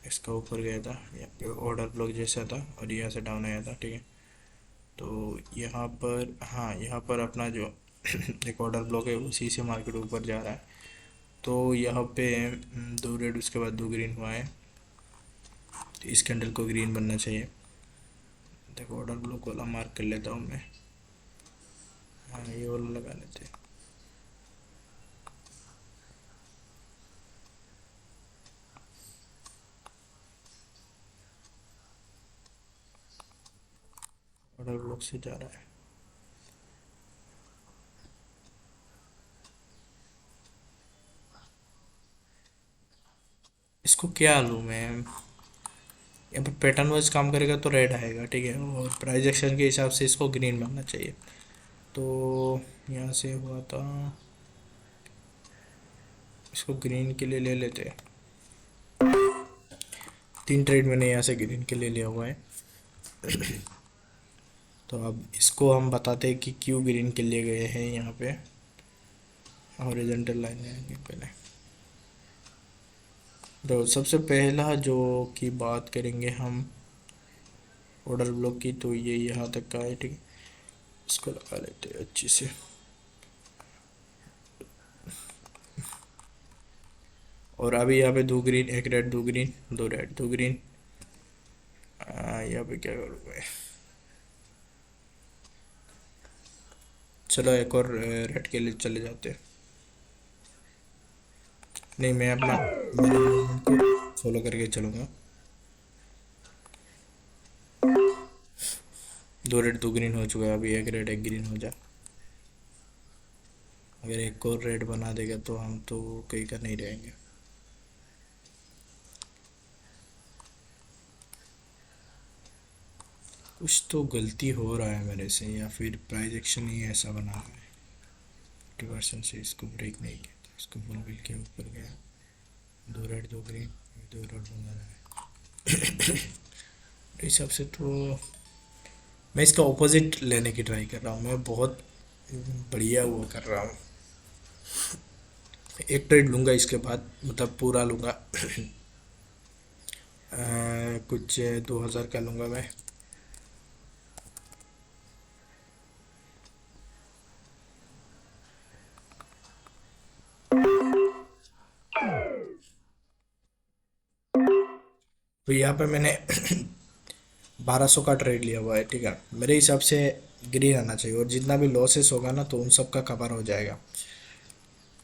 इसका ऊपर गया था, यहाँ पे ऑर्डर ब्लॉक जैसा था और यहाँ से डाउन आया था, ठीक है। तो यहाँ पर, हाँ यहाँ पर अपना जो एक ऑर्डर ब्लॉक है उसी से मार्केट ऊपर जा रहा है। तो यहाँ पे दो रेड उसके बाद दो ग्रीन हुआ है, तो इस कैंडल को ग्रीन बनना चाहिए। देखो ऑर्डर ब्लॉक वाला मार्क कर लेता हूँ मैं, हाँ ये वाला लगा लेते हैं। ऑर्डर ब्लॉक से जा रहा है, इसको क्या लूँ मैं? यहाँ पर पैटर्न वाइज काम करेगा तो रेड आएगा, ठीक है, और प्राइस एक्शन के हिसाब से इसको ग्रीन बनना चाहिए। तो यहाँ से हुआ था, इसको ग्रीन के लिए ले लेते हैं। 3 ट्रेड मैंने यहाँ से ग्रीन के लिए लिया हुआ है। तो अब इसको हम बताते हैं कि क्यों ग्रीन के लिए गए हैं यहाँ पे। हॉरिजॉन्टल लाइन है पहले। तो सबसे पहला जो कि बात करेंगे हम ऑर्डर ब्लॉक की, तो ये यहाँ तक का है, ठीक है। इसको लगा लेते हैं अच्छे से। और अभी यहाँ पे 2 green 1 red, 2 green 2 red 2 green. यहाँ पे क्या करूँ मैं? चलो एक और रेड के लिए चले जाते हैं। नहीं, मैं अपना मेरे मूवमेंट को फॉलो करके चलूँगा। 2 रेड 2 ग्रीन हो चुका है, अभी 1 रेड 1 ग्रीन हो जाए। अगर एक और रेड बना देगा तो हम तो कहीं का नहीं रहेंगे। कुछ तो गलती हो रहा है मेरे से, या फिर प्राइस एक्शन ही ऐसा बना रहा है। 50% से इसको ब्रेक नहीं किया था, इसको फुलफिल के ऊपर गया। 2 रेड 2 ग्रीन, 2 रेड बना रहा है। मेरे हिसाब से तो मैं इसका ऑपोजिट लेने की ट्राई कर रहा हूँ। मैं बहुत बढ़िया वो कर रहा हूँ। 1 ट्रेड लूँगा इसके बाद, मतलब पूरा लूँगा। कुछ 2000 का लूँगा मैं। तो यहाँ पे मैंने 1200 का ट्रेड लिया हुआ है, ठीक है। मेरे हिसाब से ग्रीन आना चाहिए, और जितना भी लॉसेस होगा ना तो उन सब का कवर हो जाएगा।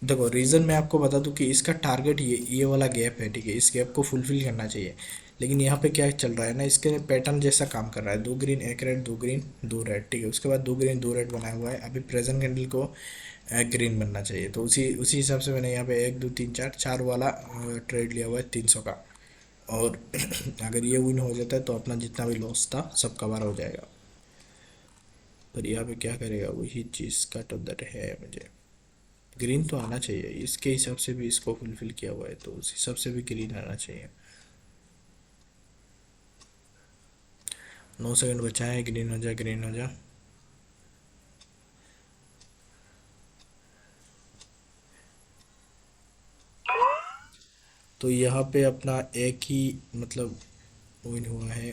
देखो रीज़न मैं आपको बता दूं कि इसका टारगेट ये वाला गैप है, ठीक है। इस गैप को फुलफिल करना चाहिए। लेकिन यहाँ पे क्या चल रहा है ना, इसके पैटर्न जैसा काम कर रहा है। 2 ग्रीन 1 रेड 2 ग्रीन 2 रेड, ठीक है। उसके बाद 2 ग्रीन 2 रेड बनाया हुआ है। अभी प्रेजेंट कैंडल को ग्रीन बनना चाहिए, तो उसी उसी हिसाब से मैंने यहाँ पे 1 2 3 4 4 वाला ट्रेड लिया हुआ है 300 का। और अगर ये विन हो जाता है तो अपना जितना भी लॉस था सब कवर हो जाएगा। पर यहाँ पे क्या करेगा, वही चीज़ का तो डर है मुझे। ग्रीन तो आना चाहिए, इसके हिसाब से भी इसको फुलफिल किया हुआ है, तो उस हिसाब से भी ग्रीन आना चाहिए। 9 सेकंड बचा है, ग्रीन हो जा ग्रीन हो जा। तो यहाँ पे अपना एक ही मतलब विन हुआ है।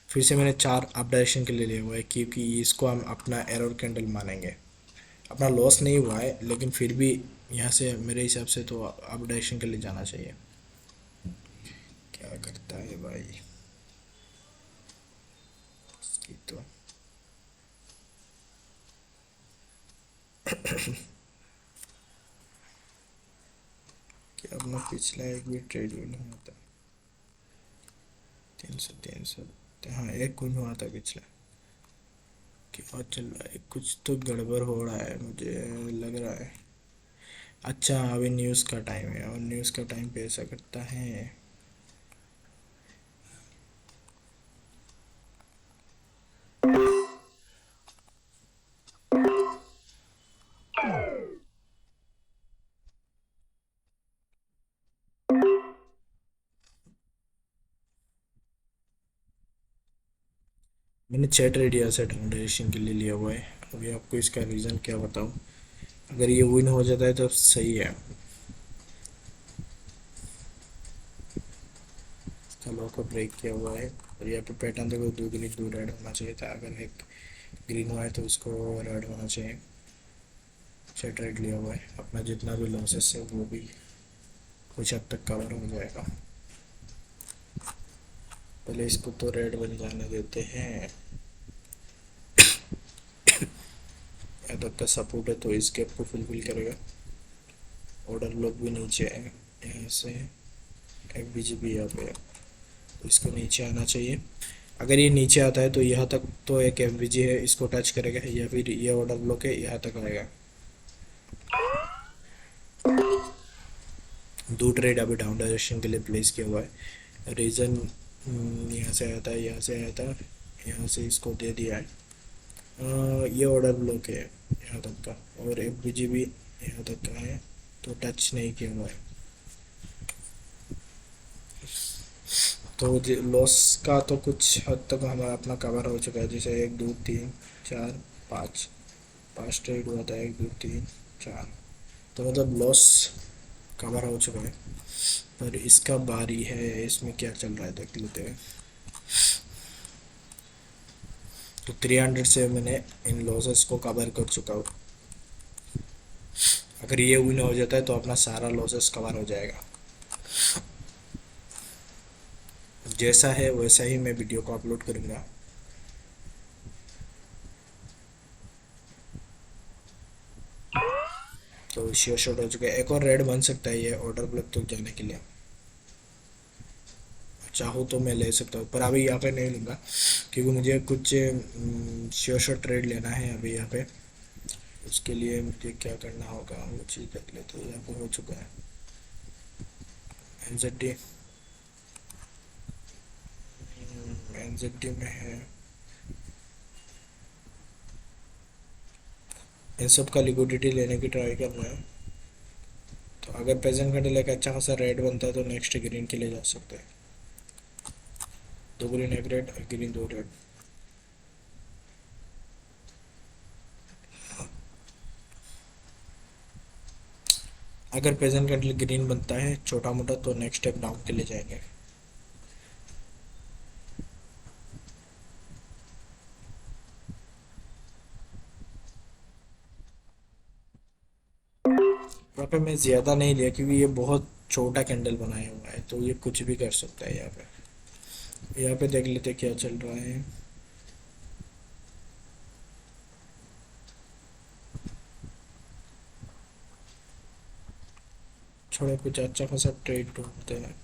फिर से मैंने 4 अप डायरेक्शन के लिए लिया हुआ है, क्योंकि इसको हम अपना एरर कैंडल मानेंगे। अपना लॉस नहीं हुआ है, लेकिन फिर भी यहाँ से मेरे हिसाब से तो अप डायरेक्शन के लिए जाना चाहिए। क्या करता है भाई इसकी तो। क्या अपना पिछला एक भी ट्रेड विन हुआ था? 300 हाँ, एक विन हुआ था पिछला। क्या चल रहा है? कुछ तो गड़बड़ हो रहा है मुझे लग रहा है। अच्छा, अभी न्यूज़ का टाइम है, और न्यूज़ का टाइम पे ऐसा करता है। मैंने चैट रेडिया से डाउनरेशन के लिए लिया हुआ है। अभी आपको इसका रीज़न क्या बताऊँ? अगर ये विन हो जाता है तो सही है। इसका लॉ को ब्रेक किया हुआ है, और यहाँ पे पैटर्न देखो 2 ग्रीन 2 रेड होना चाहिए था। अगर एक ग्रीन हुआ है तो उसको रेड होना चाहिए। चैट रेड लिया हुआ है, अपना जितना भी लॉसेस है वो भी कुछ हद तक कवर हो जाएगा। पहले इसको तो रेड बन जाने देते हैं। यहाँ तक का सपोर्ट है तो इस गैप को फुलफिल करेगा। ऑर्डर ब्लॉक भी नीचे है, यहाँ से एक बीजीपी यहाँ पे है, तो इसको नीचे आना चाहिए। अगर ये नीचे आता है तो यहाँ तक तो एक एफ है, इसको टच करेगा, या फिर ये ऑर्डर ब्लॉक है यहाँ तक आएगा। दो ट्रेड अभी डाउन डायरेक्शन के लिए प्लेस किया हुआ है। रीज़न यहाँ से आया था, यहाँ से आया था, यहाँ से इसको दे दिया है। ये ऑर्डर ब्लॉक है यहाँ तक का, और एफ भी यहाँ तक का है, तो टच नहीं किया हुआ है। तो लॉस का तो कुछ हद तक हमारा अपना कवर हो चुका है। जैसे एक दो तीन चार पाँच, पाँच ट्रेड हुआ था, एक दो तीन चार, तो मतलब लॉस कवर हो चुका है। पर इसका बारी है, इसमें क्या चल रहा है देख लेते हैं। तो 300 से मैंने इन लॉसेस को कवर कर चुका हूँ। अगर ये विन हो जाता है तो अपना सारा लॉसेस कवर हो जाएगा। जैसा है वैसा ही मैं वीडियो को अपलोड करूँगा। तो शेयर शॉट हो चुका है, एक और रेड बन सकता है ये ऑर्डर ब्लॉक तक जाने के लिए। चाहूँ तो मैं ले सकता हूँ, पर अभी यहाँ पे नहीं लूँगा, क्योंकि मुझे कुछ शेयर शॉट ट्रेड लेना है अभी यहाँ पे। उसके लिए मुझे क्या करना होगा वो चीज़ देख लेते हैं। यहाँ पे हो चुका है एनजेडी, एनजेडी में है। इन सब का लिक्विडिटी लेने की ट्राई करना है। तो अगर प्रेजेंट कैंडल एक अच्छा खासा रेड बनता है तो नेक्स्ट ग्रीन के लिए जा सकते हैं। दो ग्रीन एक रेड, एक ग्रीन दो रेड। अगर प्रेजेंट कैंडल ग्रीन बनता है छोटा मोटा तो नेक्स्ट स्टेप डाउन के लिए जाएंगे। यहाँ पे मैं ज़्यादा नहीं लिया क्योंकि ये बहुत छोटा कैंडल बनाया हुआ है, तो ये कुछ भी कर सकता है। यहाँ पे देख लेते क्या चल रहा है। छोड़ो, कुछ अच्छा खासा ट्रेड ढूंढते हैं।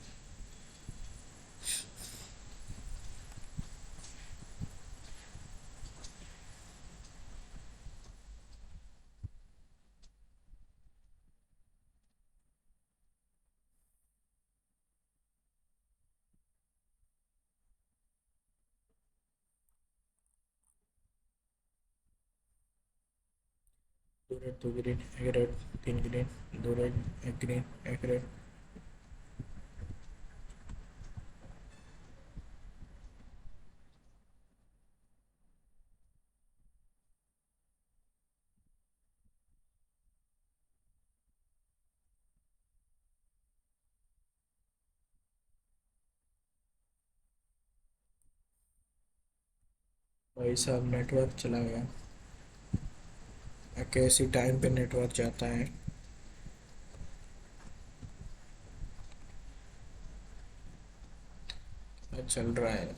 दो रेड दो ग्रीन एक रेड, तीन ग्रीन दो रेड, एक ग्रीन एक रेड। भाई साहब नेटवर्क चला गया। कैसी टाइम पे नेटवर्क जाता है। चल रहा है।